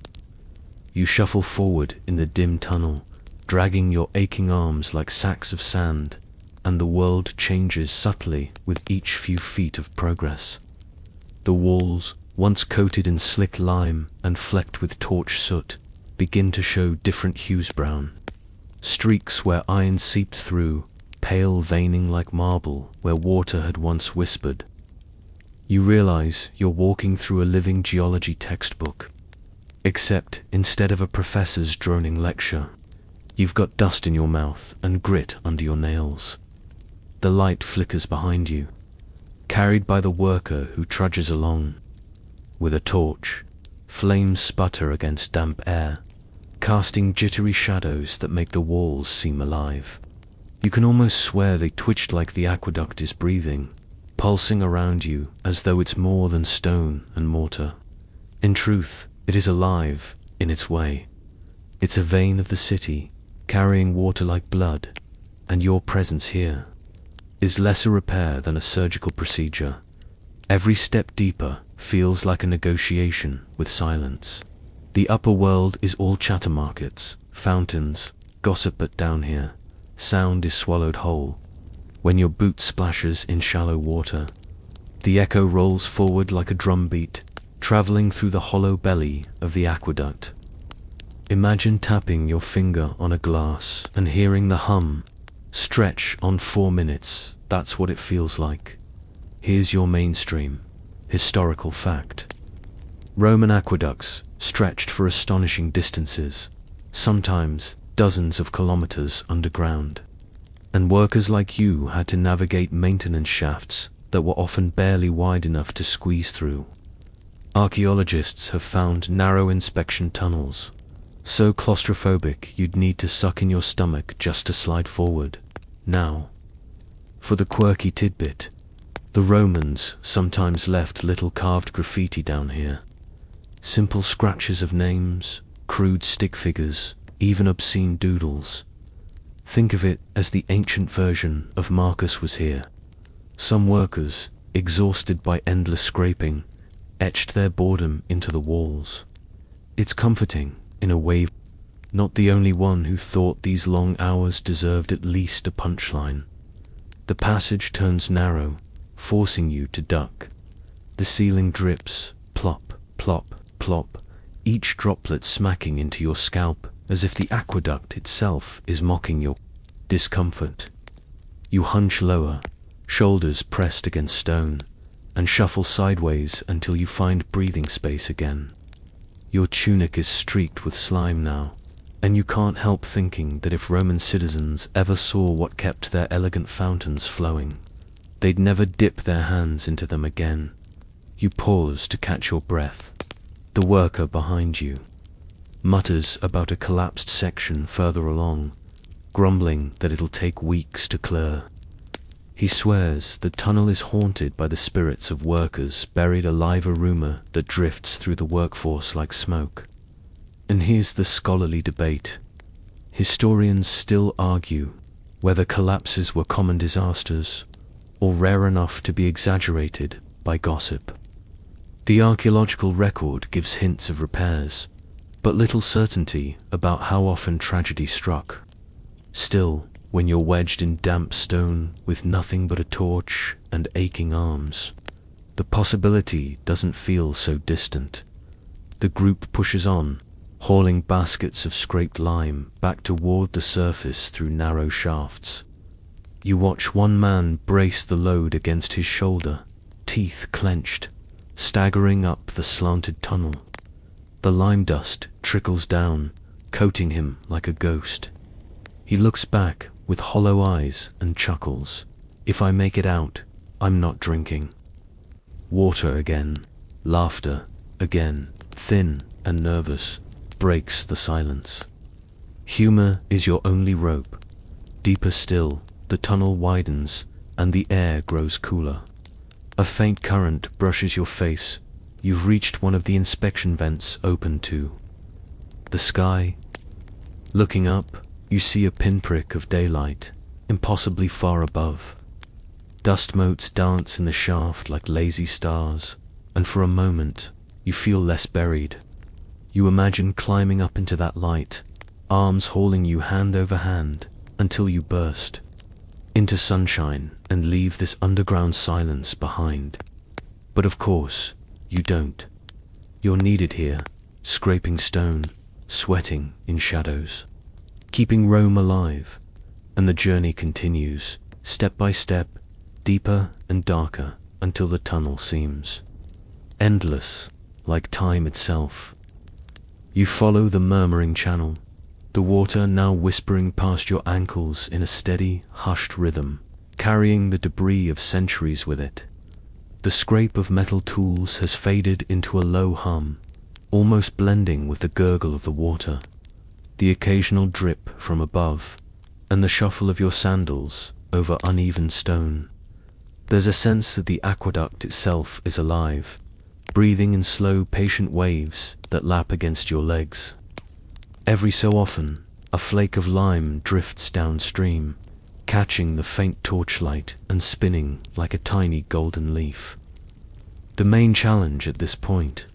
You shuffle forward in the dim tunnel, dragging your aching arms like sacks of sand, and the world changes subtly with each few feet of progress. The walls, once coated in slick lime and flecked with torch soot, begin to show different hues: brown streaks where iron seeped through, pale veining like marble where water had once whispered. You realize you're walking through a living geology textbook, except instead of a professor's droning lecture, you've got dust in your mouth and grit under your nails. The light flickers behind you, carried by the worker who trudges along. With a torch, flames sputter against damp air, casting jittery shadows that make the walls seem alive. You can almost swear they twitched like the aqueduct is breathing, pulsing around you as though it's more than stone and mortar. In truth, it is alive in its way. It's a vein of the city, carrying water like blood, and your presence here is less a repair than a surgical procedure. Every step deeper feels like a negotiation with silence. The upper world is all chatter markets, fountains, gossip, but down here, sound is swallowed whole. When your boot splashes in shallow water, the echo rolls forward like a drumbeat, traveling through the hollow belly of the aqueduct. Imagine tapping your finger on a glass and hearing the hum stretch on 4 minutes. That's what it feels like. Here's your mainstream historical fact. Roman aqueducts stretched for astonishing distances, sometimes dozens of kilometers underground. And workers like you had to navigate maintenance shafts that were often barely wide enough to squeeze through. Archaeologists have found narrow inspection tunnels, so claustrophobic you'd need to suck in your stomach just to slide forward. Now, for the quirky tidbit, the Romans sometimes left little carved graffiti down here. Simple scratches of names, crude stick figures, even obscene doodles. Think of it as the ancient version of Marcus was here. Some workers, exhausted by endless scraping, etched their boredom into the walls. It's comforting, in a way. Not the only one who thought these long hours deserved at least a punchline. The passage turns narrow, forcing you to duck. The ceiling drips, plop, plop, plop, each droplet smacking into your scalp as if the aqueduct itself is mocking your discomfort. You hunch lower, shoulders pressed against stone, and shuffle sideways until you find breathing space again. Your tunic is streaked with slime now, and you can't help thinking that if Roman citizens ever saw what kept their elegant fountains flowing, they'd never dip their hands into them again. You pause to catch your breath. The worker behind you mutters about a collapsed section further along, grumbling that it'll take weeks to clear. He swears the tunnel is haunted by the spirits of workers buried alive, a rumor that drifts through the workforce like smoke. And here's the scholarly debate. Historians still argue whether collapses were common disasters or rare enough to be exaggerated by gossip. The archaeological record gives hints of repairs, but little certainty about how often tragedy struck. Still, when you're wedged in damp stone with nothing but a torch and aching arms, the possibility doesn't feel so distant. The group pushes on, hauling baskets of scraped lime back toward the surface through narrow shafts. You watch one man brace the load against his shoulder, teeth clenched, staggering up the slanted tunnel. The lime dust trickles down, coating him like a ghost. He looks back with hollow eyes and chuckles. If I make it out, I'm not drinking. Water again, laughter again, thin and nervous, breaks the silence. Humor is your only rope. Deeper still, the tunnel widens and the air grows cooler. A faint current brushes your face. You've reached one of the inspection vents open to the sky. Looking up, you see a pinprick of daylight, impossibly far above. Dust motes dance in the shaft like lazy stars, and for a moment, you feel less buried. You imagine climbing up into that light, arms hauling you hand over hand, until you burst into sunshine and leave this underground silence behind. But of course, you don't. You're needed here, scraping stone, sweating in shadows, keeping Rome alive, and the journey continues, step by step, deeper and darker, until the tunnel seems endless, like time itself. You follow the murmuring channel, the water now whispering past your ankles in a steady, hushed rhythm, carrying the debris of centuries with it. The scrape of metal tools has faded into a low hum, almost blending with the gurgle of the water. The occasional drip from above, and the shuffle of your sandals over uneven stone. There's a sense that the aqueduct itself is alive, breathing in slow, patient waves that lap against your legs. Every so often, a flake of lime drifts downstream, catching the faint torchlight and spinning like a tiny golden leaf. The main challenge at this point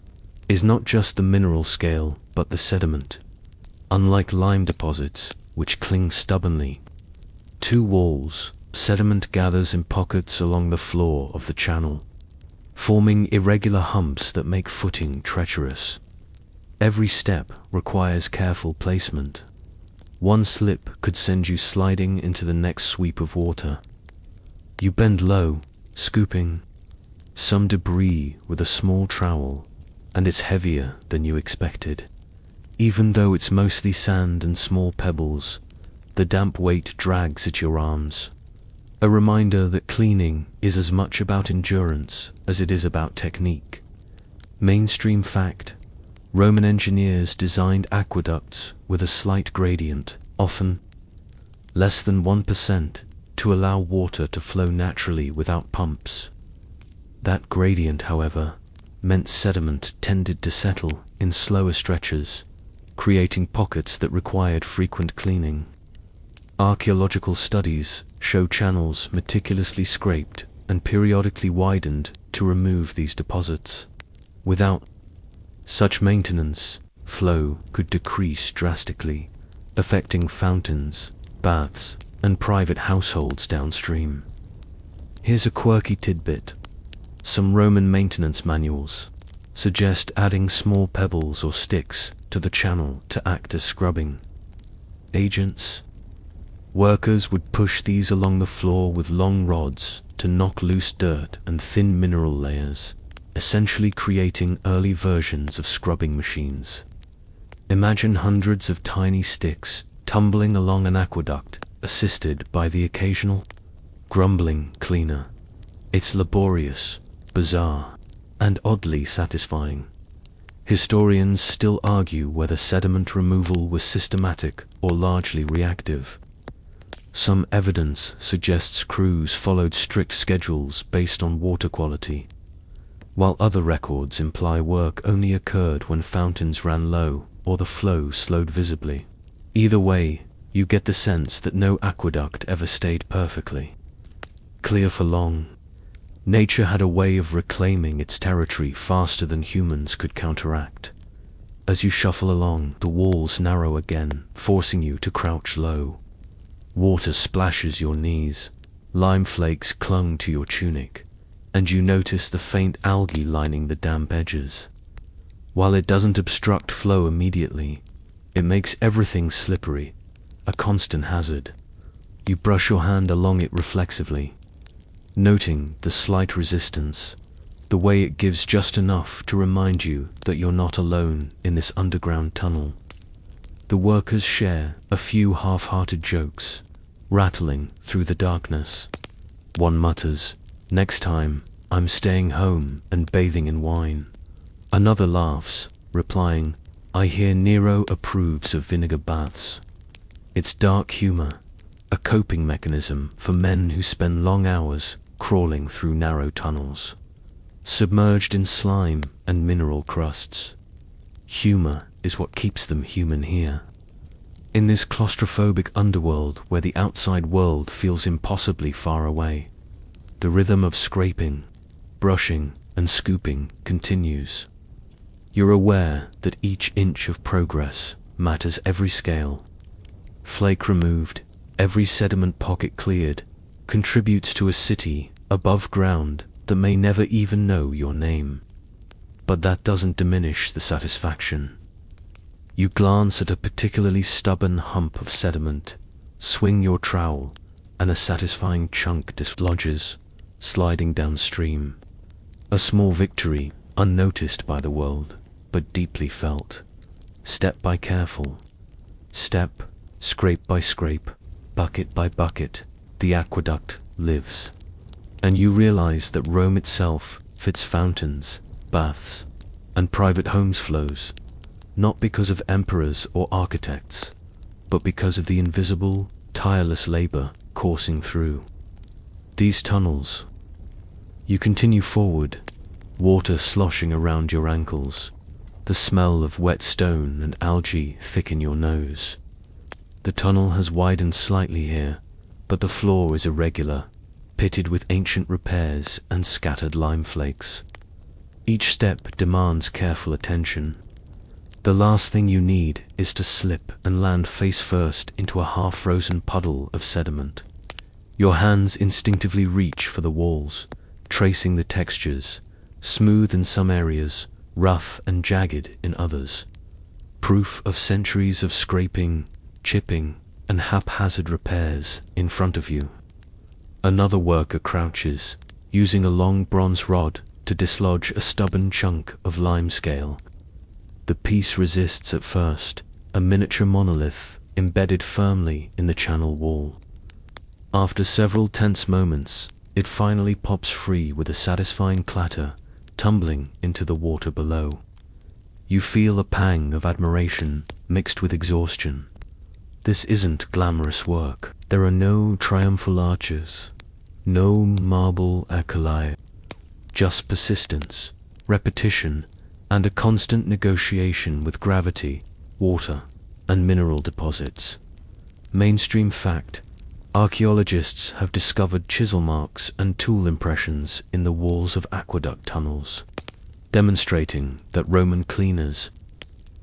is not just the mineral scale, but the sediment. Unlike lime deposits, which cling stubbornly to walls, sediment gathers in pockets along the floor of the channel, forming irregular humps that make footing treacherous. Every step requires careful placement. One slip could send you sliding into the next sweep of water. You bend low, scooping some debris with a small trowel, and it's heavier than you expected. Even though it's mostly sand and small pebbles, the damp weight drags at your arms. A reminder that cleaning is as much about endurance as it is about technique. Mainstream fact: Roman engineers designed aqueducts with a slight gradient, often less than 1%, to allow water to flow naturally without pumps. That gradient, however, meant sediment tended to settle in slower stretches, creating pockets that required frequent cleaning. Archaeological studies show channels meticulously scraped and periodically widened to remove these deposits. Without such maintenance, flow could decrease drastically, affecting fountains, baths, and private households downstream. Here's a quirky tidbit. Some Roman maintenance manuals suggest adding small pebbles or sticks to the channel to act as scrubbing agents. Workers would push these along the floor with long rods to knock loose dirt and thin mineral layers, essentially creating early versions of scrubbing machines. Imagine hundreds of tiny sticks tumbling along an aqueduct, assisted by the occasional grumbling cleaner. It's laborious, bizarre, and oddly satisfying. Historians still argue whether sediment removal was systematic or largely reactive. Some evidence suggests crews followed strict schedules based on water quality, while other records imply work only occurred when fountains ran low or the flow slowed visibly. Either way, you get the sense that no aqueduct ever stayed perfectly clear for long. Nature had a way of reclaiming its territory faster than humans could counteract. As you shuffle along, the walls narrow again, forcing you to crouch low. Water splashes your knees, lime flakes clung to your tunic, and you notice the faint algae lining the damp edges. While it doesn't obstruct flow immediately, it makes everything slippery, a constant hazard. You brush your hand along it reflexively, noting the slight resistance, the way it gives just enough to remind you that you're not alone in this underground tunnel. The workers share a few half-hearted jokes, rattling through the darkness. One mutters, "Next time, I'm staying home and bathing in wine." Another laughs, replying, "I hear Nero approves of vinegar baths." It's dark humor, a coping mechanism for men who spend long hours crawling through narrow tunnels, submerged in slime and mineral crusts. Humor is what keeps them human here. In this claustrophobic underworld where the outside world feels impossibly far away, the rhythm of scraping, brushing, and scooping continues. You're aware that each inch of progress matters every scale. Flake removed, every sediment pocket cleared, contributes to a city above ground that may never even know your name. But that doesn't diminish the satisfaction. You glance at a particularly stubborn hump of sediment, swing your trowel, and a satisfying chunk dislodges, sliding downstream. A small victory, unnoticed by the world, but deeply felt. Step by careful step, scrape by scrape, bucket by bucket, the aqueduct lives. And you realize that Rome itself fits fountains, baths, and private homes flows, not because of emperors or architects, but because of the invisible, tireless labor coursing through these tunnels. You continue forward, water sloshing around your ankles, the smell of wet stone and algae thick in your nose. The tunnel has widened slightly here, but the floor is irregular, pitted with ancient repairs and scattered lime flakes. Each step demands careful attention. The last thing you need is to slip and land face first into a half-frozen puddle of sediment. Your hands instinctively reach for the walls, tracing the textures, smooth in some areas, rough and jagged in others. Proof of centuries of scraping, chipping, and haphazard repairs in front of you. Another worker crouches, using a long bronze rod to dislodge a stubborn chunk of limescale. The piece resists at first, a miniature monolith embedded firmly in the channel wall. After several tense moments, it finally pops free with a satisfying clatter, tumbling into the water below. You feel a pang of admiration mixed with exhaustion. This isn't glamorous work. There are no triumphal arches, no marble accolade, just persistence, repetition, and a constant negotiation with gravity, water, and mineral deposits. Mainstream fact: archaeologists have discovered chisel marks and tool impressions in the walls of aqueduct tunnels, demonstrating that Roman cleaners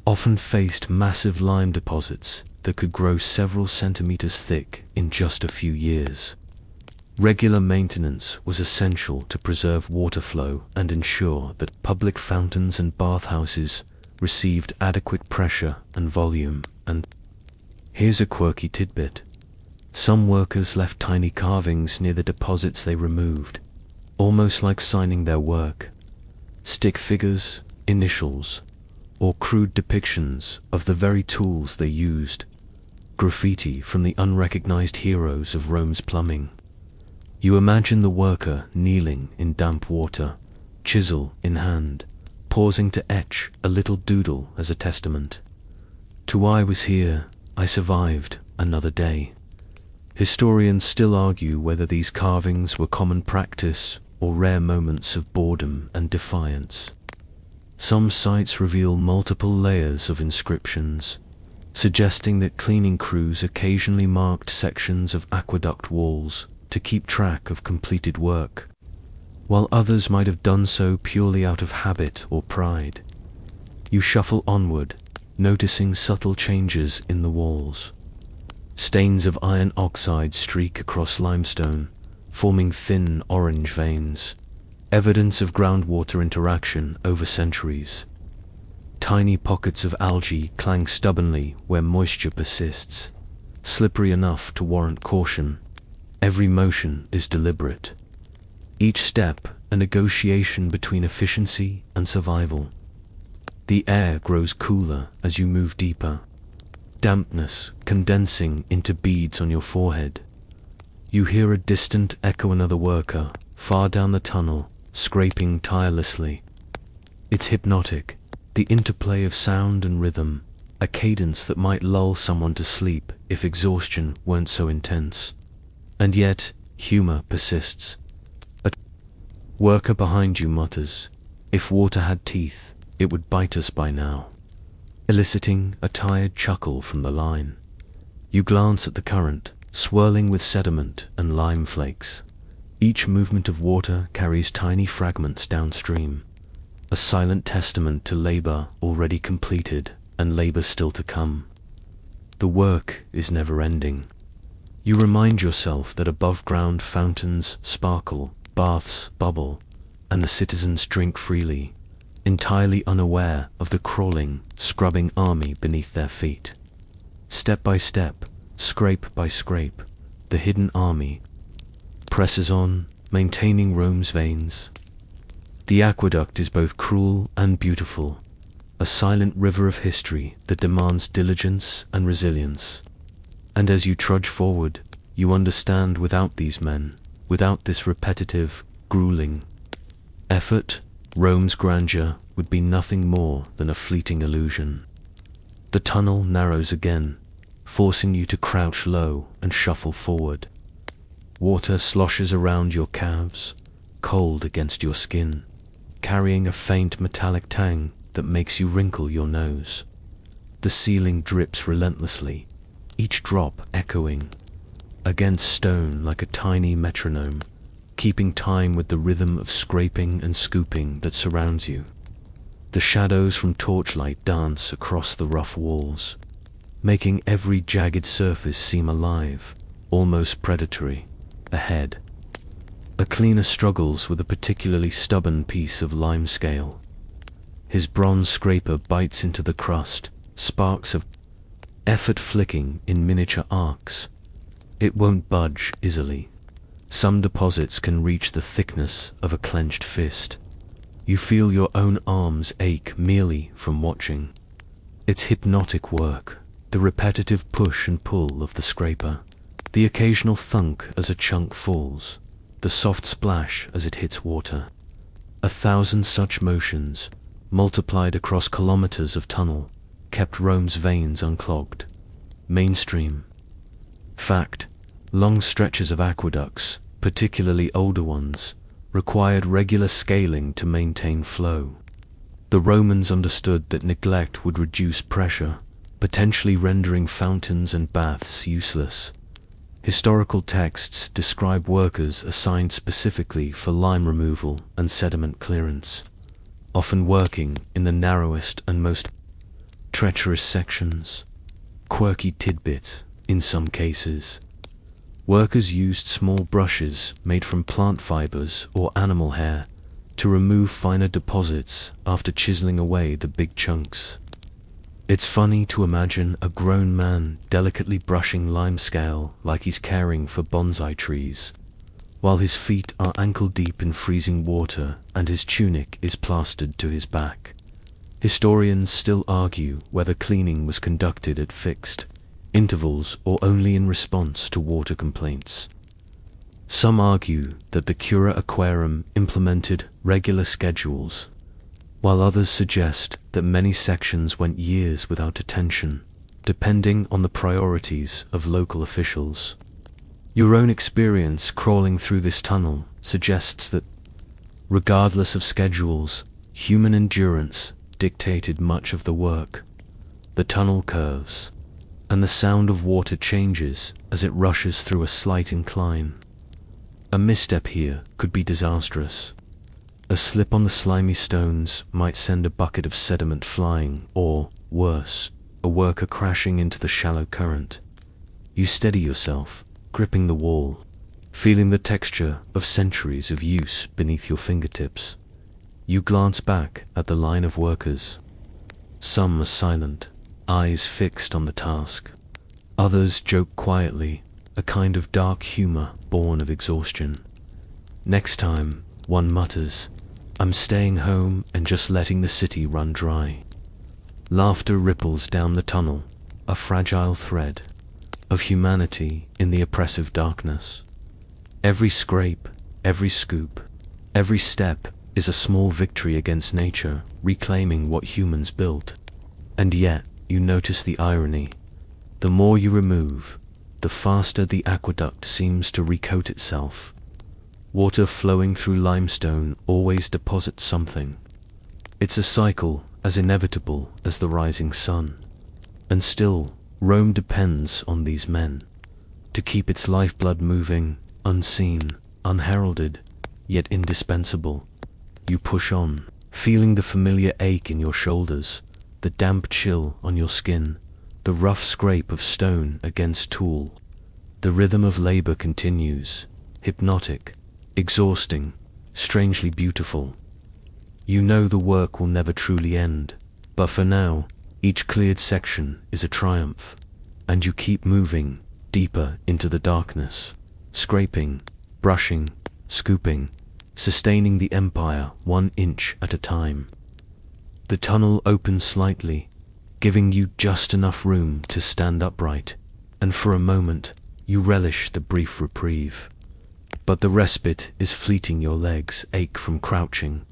often faced massive lime deposits that could grow several centimeters thick in just a few years. Regular maintenance was essential to preserve water flow and ensure that public fountains and bathhouses received adequate pressure and volume. And here's a quirky tidbit. Some workers left tiny carvings near the deposits they removed, almost like signing their work. Stick figures, initials, or crude depictions of the very tools they used. Graffiti from the unrecognized heroes of Rome's plumbing. You imagine the worker kneeling in damp water, chisel in hand, pausing to etch a little doodle as a testament to "I was here, I survived another day." Historians still argue whether these carvings were common practice or rare moments of boredom and defiance. Some sites reveal multiple layers of inscriptions, suggesting that cleaning crews occasionally marked sections of aqueduct walls to keep track of completed work, while others might have done so purely out of habit or pride. You shuffle onward, noticing subtle changes in the walls. Stains of iron oxide streak across limestone, forming thin orange veins, evidence of groundwater interaction over centuries. Tiny pockets of algae clang stubbornly where moisture persists, slippery enough to warrant caution. Every motion is deliberate. Each step a negotiation between efficiency and survival. The air grows cooler as you move deeper, dampness condensing into beads on your forehead. You hear a distant echo, another worker, far down the tunnel, scraping tirelessly. It's hypnotic, the interplay of sound and rhythm, a cadence that might lull someone to sleep if exhaustion weren't so intense. And yet, humor persists. A worker behind you mutters, "If water had teeth, it would bite us by now," eliciting a tired chuckle from the line. You glance at the current, swirling with sediment and lime flakes. Each movement of water carries tiny fragments downstream, a silent testament to labor already completed and labor still to come. The work is never ending. You remind yourself that above-ground fountains sparkle, baths bubble, and the citizens drink freely, entirely unaware of the crawling, scrubbing army beneath their feet. Step by step, scrape by scrape, the hidden army presses on, maintaining Rome's veins. The aqueduct is both cruel and beautiful, a silent river of history that demands diligence and resilience. And as you trudge forward, you understand without these men, without this repetitive, grueling effort, Rome's grandeur would be nothing more than a fleeting illusion. The tunnel narrows again, forcing you to crouch low and shuffle forward. Water sloshes around your calves, cold against your skin, carrying a faint metallic tang that makes you wrinkle your nose. The ceiling drips relentlessly, each drop echoing against stone like a tiny metronome, keeping time with the rhythm of scraping and scooping that surrounds you. The shadows from torchlight dance across the rough walls, making every jagged surface seem alive, almost predatory. Ahead, a cleaner struggles with a particularly stubborn piece of limescale. His bronze scraper bites into the crust, sparks of effort flicking in miniature arcs. It won't budge easily. Some deposits can reach the thickness of a clenched fist. You feel your own arms ache merely from watching. It's hypnotic work, the repetitive push and pull of the scraper, the occasional thunk as a chunk falls, the soft splash as it hits water. 1,000 such motions, multiplied across kilometers of tunnel, kept Rome's veins unclogged. Mainstream fact: long stretches of aqueducts, particularly older ones, required regular scaling to maintain flow. The Romans understood that neglect would reduce pressure, potentially rendering fountains and baths useless. Historical texts describe workers assigned specifically for lime removal and sediment clearance, often working in the narrowest and most treacherous sections. Quirky tidbit: in some cases, workers used small brushes made from plant fibers or animal hair to remove finer deposits after chiseling away the big chunks. It's funny to imagine a grown man delicately brushing limescale like he's caring for bonsai trees, while his feet are ankle-deep in freezing water and his tunic is plastered to his back. Historians still argue whether cleaning was conducted at fixed intervals or only in response to water complaints. Some argue that the Cura Aquarum implemented regular schedules, while others suggest that many sections went years without attention, depending on the priorities of local officials. Your own experience crawling through this tunnel suggests that, regardless of schedules, human endurance dictated much of the work. The tunnel curves, and the sound of water changes as it rushes through a slight incline. A misstep here could be disastrous. A slip on the slimy stones might send a bucket of sediment flying, or, worse, a worker crashing into the shallow current. You steady yourself, gripping the wall, feeling the texture of centuries of use beneath your fingertips. You glance back at the line of workers. Some are silent, eyes fixed on the task. Others joke quietly, a kind of dark humor born of exhaustion. Next time, one mutters, "I'm staying home and just letting the city run dry." Laughter ripples down the tunnel, a fragile thread of humanity in the oppressive darkness. Every scrape, every scoop, every step is a small victory against nature, reclaiming what humans built. And yet, you notice the irony. The more you remove, the faster the aqueduct seems to recoat itself. Water flowing through limestone always deposits something. It's a cycle as inevitable as the rising sun. And still, Rome depends on these men to keep its lifeblood moving, unseen, unheralded, yet indispensable. You push on, feeling the familiar ache in your shoulders, the damp chill on your skin, the rough scrape of stone against tool. The rhythm of labor continues, hypnotic, exhausting, strangely beautiful. You know the work will never truly end, but for now, each cleared section is a triumph, and you keep moving deeper into the darkness, scraping, brushing, scooping, sustaining the empire 1 inch at a time. The tunnel opens slightly, giving you just enough room to stand upright, and for a moment, you relish the brief reprieve. But the respite is fleeting. Your legs ache from crouching,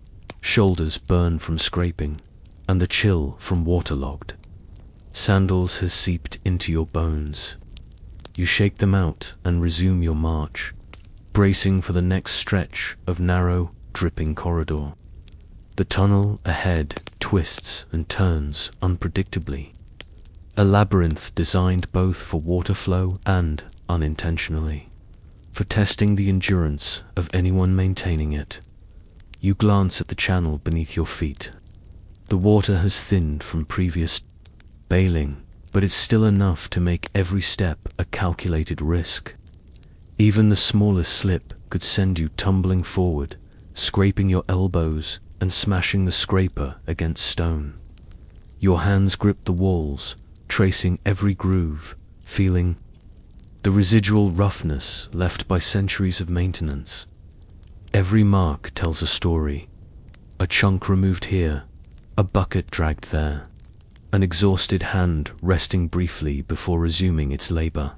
shoulders burn from scraping, and the chill from waterlogged Sandals has seeped into your bones. You shake them out and resume your march, bracing for the next stretch of narrow, dripping corridor. The tunnel ahead twists and turns unpredictably, a labyrinth designed both for water flow and, unintentionally, for testing the endurance of anyone maintaining it. You glance at the channel beneath your feet. The water has thinned from previous bailing, but it's still enough to make every step a calculated risk. Even the smallest slip could send you tumbling forward, scraping your elbows and smashing the scraper against stone. Your hands grip the walls, tracing every groove, feeling the residual roughness left by centuries of maintenance. Every mark tells a story. A chunk removed here, a bucket dragged there, an exhausted hand resting briefly before resuming its labor.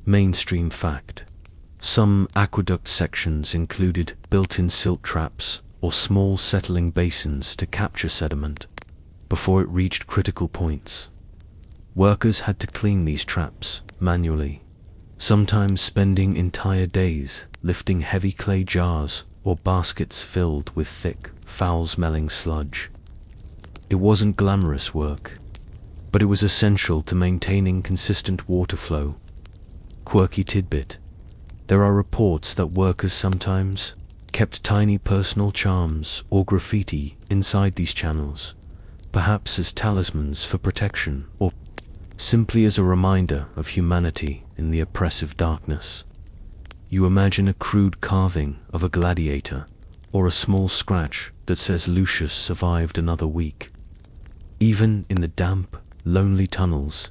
Mainstream fact. Some aqueduct sections included built-in silt traps or small settling basins to capture sediment before it reached critical points. Workers had to clean these traps manually, sometimes spending entire days lifting heavy clay jars or baskets filled with thick, foul-smelling sludge. It wasn't glamorous work, but it was essential to maintaining consistent water flow. Quirky tidbit. There are reports that workers sometimes kept tiny personal charms or graffiti inside these channels, perhaps as talismans for protection or simply as a reminder of humanity in the oppressive darkness. You imagine a crude carving of a gladiator or a small scratch that says Lucius survived another week. Even in the damp, lonely tunnels,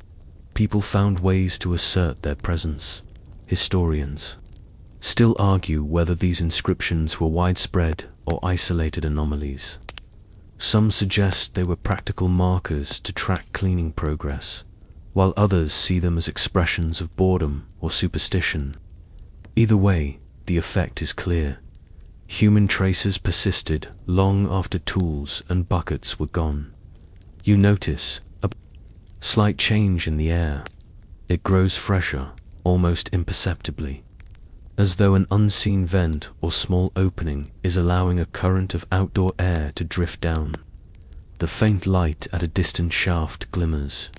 people found ways to assert their presence. Historians still argue whether these inscriptions were widespread or isolated anomalies. Some suggest they were practical markers to track cleaning progress, while others see them as expressions of boredom or superstition. Either way, the effect is clear. Human traces persisted long after tools and buckets were gone. You notice a slight change in the air. It grows fresher, almost imperceptibly, as though an unseen vent or small opening is allowing a current of outdoor air to drift down. The faint light at a distant shaft glimmers,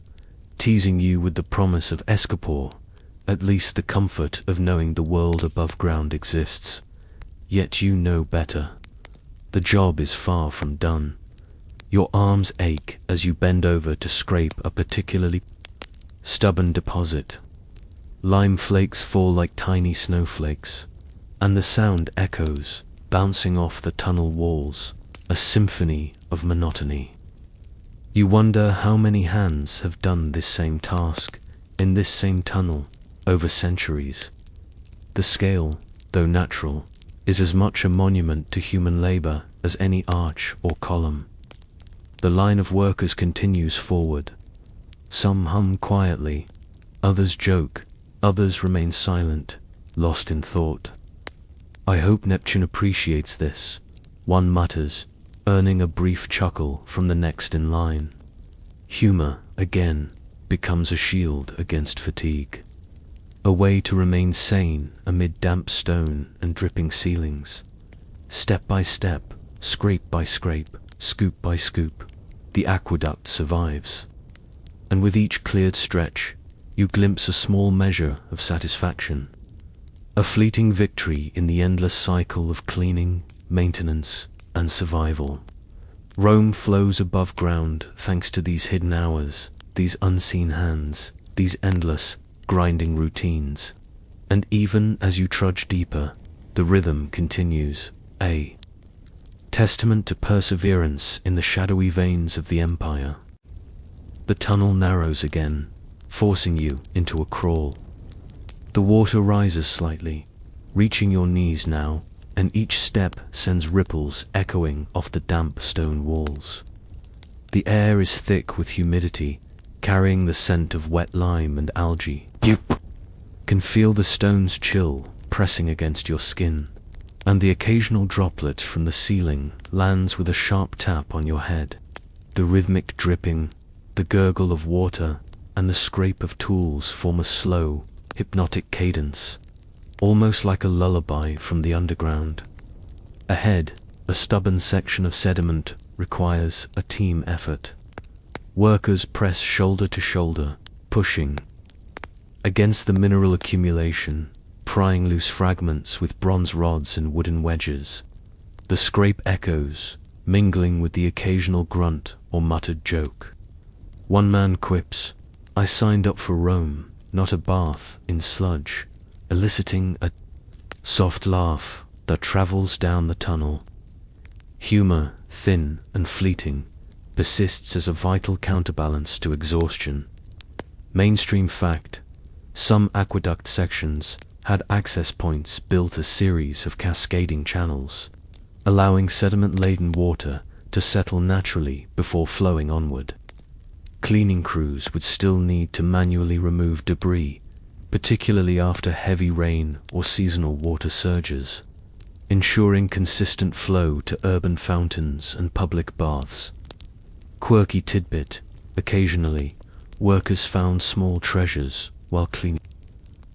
teasing you with the promise of escapade, at least the comfort of knowing the world above ground exists. Yet you know better. The job is far from done. Your arms ache as you bend over to scrape a particularly stubborn deposit. Lime flakes fall like tiny snowflakes, and the sound echoes, bouncing off the tunnel walls, a symphony of monotony. You wonder how many hands have done this same task, in this same tunnel, over centuries. The scale, though natural, is as much a monument to human labor as any arch or column. The line of workers continues forward. Some hum quietly, others joke, others remain silent, lost in thought. "I hope Neptune appreciates this," one mutters, earning a brief chuckle from the next in line. Humor, again, becomes a shield against fatigue. A way to remain sane amid damp stone and dripping ceilings. Step by step, scrape by scrape, scoop by scoop, the aqueduct survives. And with each cleared stretch, you glimpse a small measure of satisfaction. A fleeting victory in the endless cycle of cleaning, maintenance, and survival. Rome flows above ground thanks to these hidden hours, these unseen hands, these endless, grinding routines. And even as you trudge deeper, the rhythm continues, a testament to perseverance in the shadowy veins of the empire. The tunnel narrows again, forcing you into a crawl. The water rises slightly, reaching your knees now, and each step sends ripples echoing off the damp stone walls. The air is thick with humidity, carrying the scent of wet lime and algae. You can feel the stones chill, pressing against your skin, and the occasional droplet from the ceiling lands with a sharp tap on your head. The rhythmic dripping, The gurgle of water and the scrape of tools form a slow, hypnotic cadence, almost like a lullaby from the underground. Ahead, a stubborn section of sediment requires a team effort. Workers press shoulder to shoulder, pushing against the mineral accumulation, prying loose fragments with bronze rods and wooden wedges. The scrape echoes, mingling with the occasional grunt or muttered joke. One man quips, "I signed up for Rome, not a bath in sludge," eliciting a soft laugh that travels down the tunnel. Humor, thin and fleeting, persists as a vital counterbalance to exhaustion. Mainstream fact: some aqueduct sections had access points built as series of cascading channels, allowing sediment-laden water to settle naturally before flowing onward. Cleaning crews would still need to manually remove debris, particularly after heavy rain or seasonal water surges, ensuring consistent flow to urban fountains and public baths. Quirky tidbit: occasionally, workers found small treasures while cleaning.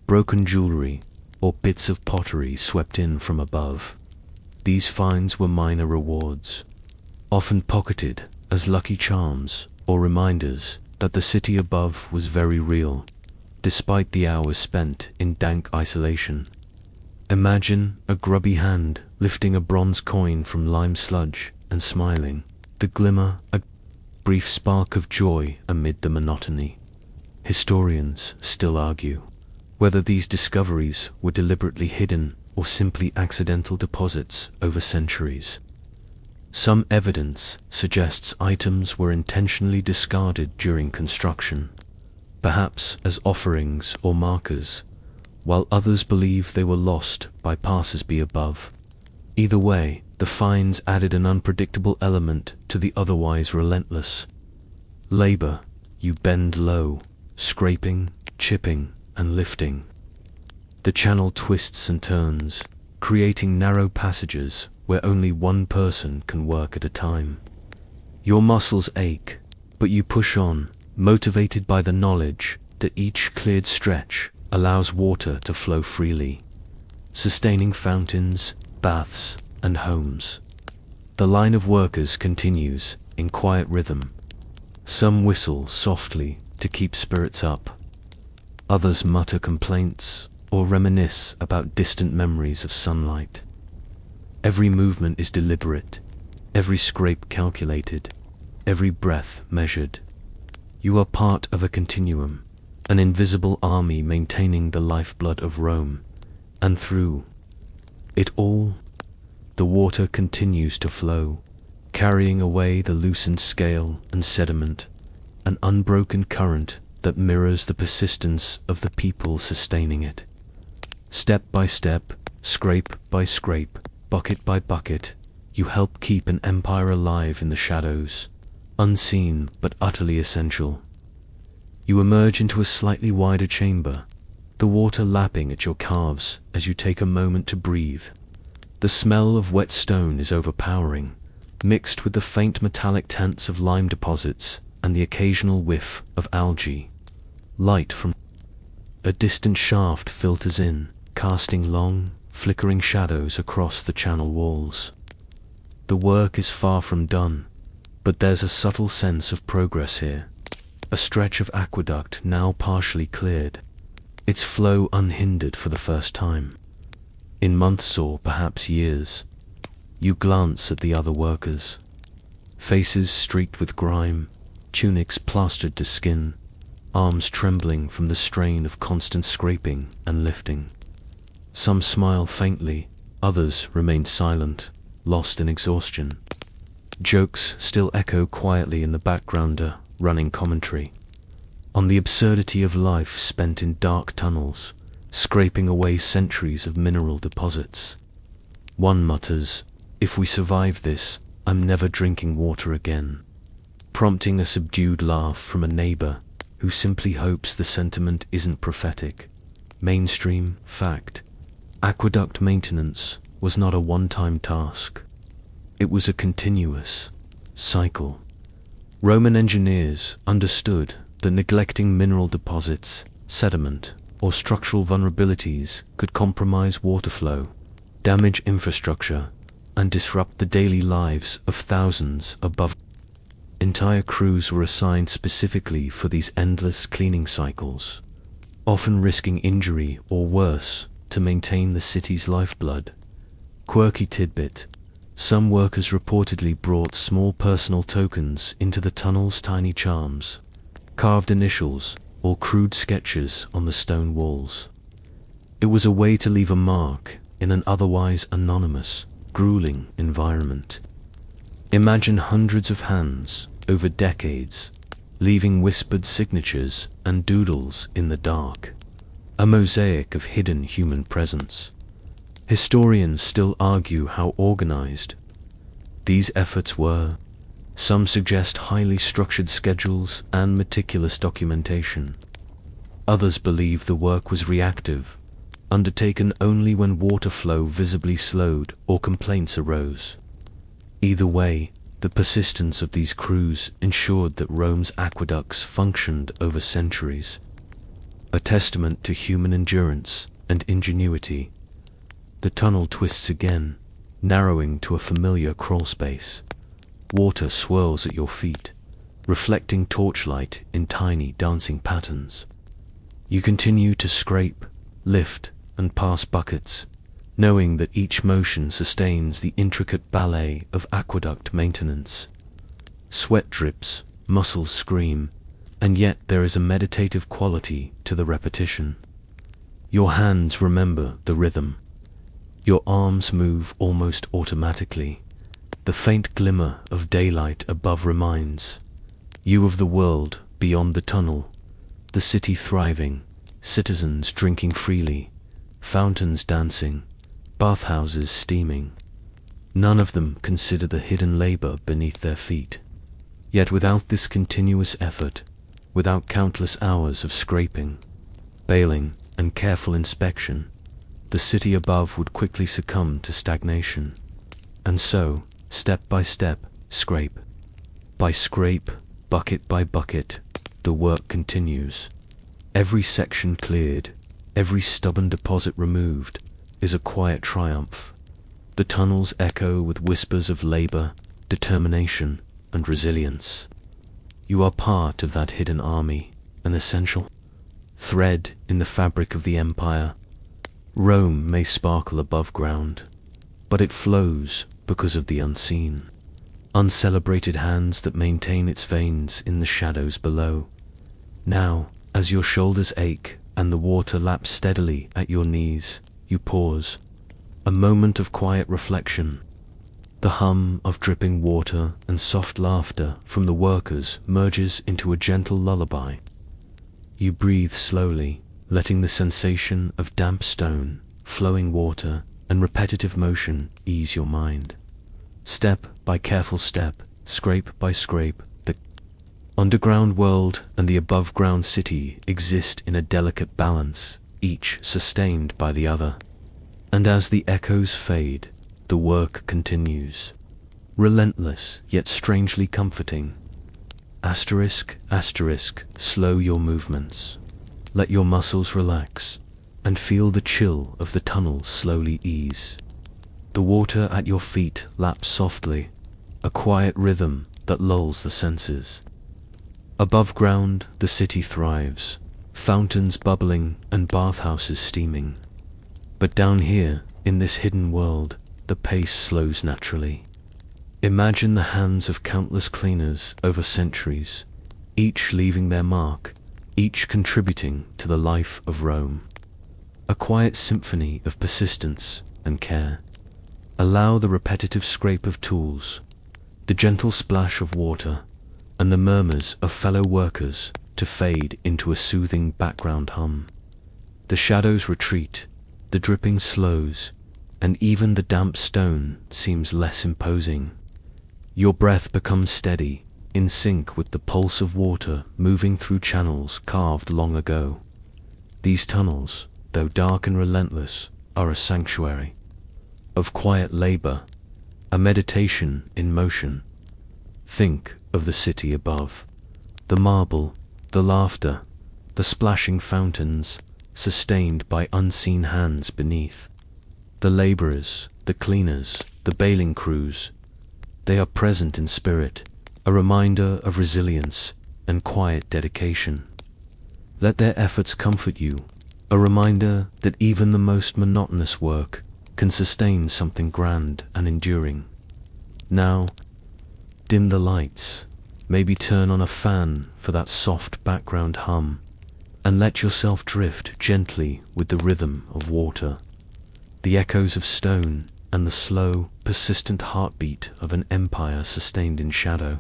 Broken jewelry or bits of pottery swept in from above. These finds were minor rewards, often pocketed as lucky charms or reminders that the city above was very real, despite the hours spent in dank isolation. Imagine a grubby hand lifting a bronze coin from lime sludge and smiling, the glimmer a brief spark of joy amid the monotony. Historians still argue whether these discoveries were deliberately hidden or simply accidental deposits over centuries. Some evidence suggests items were intentionally discarded during construction, perhaps as offerings or markers, while others believe they were lost by passers-by above. Either way, the finds added an unpredictable element to the otherwise relentless labor. You bend low, scraping, chipping, and lifting. The channel twists and turns, creating narrow passages where only one person can work at a time. Your muscles ache, but you push on, motivated by the knowledge that each cleared stretch allows water to flow freely, sustaining fountains, baths, and homes. The line of workers continues in quiet rhythm. Some whistle softly to keep spirits up. Others mutter complaints or reminisce about distant memories of sunlight. Every movement is deliberate, every scrape calculated, every breath measured. You are part of a continuum, an invisible army maintaining the lifeblood of Rome, and through it all, the water continues to flow, carrying away the loosened scale and sediment, an unbroken current that mirrors the persistence of the people sustaining it. Step by step, scrape by scrape, bucket by bucket, you help keep an empire alive in the shadows, unseen but utterly essential. You emerge into a slightly wider chamber, the water lapping at your calves as you take a moment to breathe. The smell of wet stone is overpowering, mixed with the faint metallic tints of lime deposits and the occasional whiff of algae. Light from a distant shaft filters in, casting long, flickering shadows across the channel walls. The work is far from done, but there's a subtle sense of progress here. A stretch of aqueduct now partially cleared, its flow unhindered for the first time. In months or perhaps years, you glance at the other workers. Faces streaked with grime, tunics plastered to skin, arms trembling from the strain of constant scraping and lifting. Some smile faintly, others remain silent, lost in exhaustion. Jokes still echo quietly in the background, running commentary on the absurdity of life spent in dark tunnels, scraping away centuries of mineral deposits. One mutters, "If we survive this, I'm never drinking water again," prompting a subdued laugh from a neighbor who simply hopes the sentiment isn't prophetic. Mainstream fact: aqueduct maintenance was not a one-time task. It was a continuous cycle. Roman engineers understood that neglecting mineral deposits, sediment, or structural vulnerabilities could compromise water flow, damage infrastructure, and disrupt the daily lives of thousands above. Entire crews were assigned specifically for these endless cleaning cycles, often risking injury or worse to maintain the city's lifeblood. Quirky tidbit: some workers reportedly brought small personal tokens into the tunnel's tiny charms, carved initials or crude sketches on the stone walls. It was a way to leave a mark in an otherwise anonymous, grueling environment. Imagine hundreds of hands over decades, leaving whispered signatures and doodles in the dark, a mosaic of hidden human presence. Historians still argue how organized these efforts were. Some suggest highly structured schedules and meticulous documentation. Others believe the work was reactive, undertaken only when water flow visibly slowed or complaints arose. Either way, the persistence of these crews ensured that Rome's aqueducts functioned over centuries, a testament to human endurance and ingenuity. The tunnel twists again, narrowing to a familiar crawl space. Water swirls at your feet, reflecting torchlight in tiny dancing patterns. You continue to scrape, lift, and pass buckets, knowing that each motion sustains the intricate ballet of aqueduct maintenance. Sweat drips, muscles scream, and yet there is a meditative quality to the repetition. Your hands remember the rhythm. Your arms move almost automatically. The faint glimmer of daylight above reminds you of the world beyond the tunnel, the city thriving, citizens drinking freely, fountains dancing, bathhouses steaming. None of them consider the hidden labor beneath their feet. Yet without this continuous effort, without countless hours of scraping, bailing, and careful inspection, the city above would quickly succumb to stagnation. And so, step by step, scrape by scrape, bucket by bucket, the work continues. Every section cleared, every stubborn deposit removed, is a quiet triumph. The tunnels echo with whispers of labor, determination, and resilience. You are part of that hidden army, an essential thread in the fabric of the empire. Rome may sparkle above ground, but it flows because of the unseen, uncelebrated hands that maintain its veins in the shadows below. Now, as your shoulders ache and the water laps steadily at your knees, you pause, a moment of quiet reflection. The hum of dripping water and soft laughter from the workers merges into a gentle lullaby. You breathe slowly, letting the sensation of damp stone, flowing water, and repetitive motion ease your mind. Step by careful step, scrape by scrape, the underground world and the above-ground city exist in a delicate balance, each sustained by the other. And as the echoes fade, the work continues, relentless yet strangely comforting. Asterisk, asterisk, slow your movements. Let your muscles relax, and feel the chill of the tunnel slowly ease. The water at your feet laps softly, a quiet rhythm that lulls the senses. Above ground, the city thrives, fountains bubbling and bathhouses steaming. But down here, in this hidden world, the pace slows naturally. Imagine the hands of countless cleaners over centuries, each leaving their mark, each contributing to the life of Rome. A quiet symphony of persistence and care. Allow the repetitive scrape of tools, the gentle splash of water, and the murmurs of fellow workers to fade into a soothing background hum. The shadows retreat, the dripping slows, and even the damp stone seems less imposing. Your breath becomes steady, in sync with the pulse of water moving through channels carved long ago. These tunnels, though dark and relentless, are a sanctuary of quiet labor, a meditation in motion. Think of the city above. The marble, the laughter, the splashing fountains, sustained by unseen hands beneath. The laborers, the cleaners, the bailing crews, they are present in spirit, a reminder of resilience and quiet dedication. Let their efforts comfort you, a reminder that even the most monotonous work can sustain something grand and enduring. Now, dim the lights, maybe turn on a fan for that soft background hum, and let yourself drift gently with the rhythm of water, the echoes of stone, and the slow, persistent heartbeat of an empire sustained in shadow.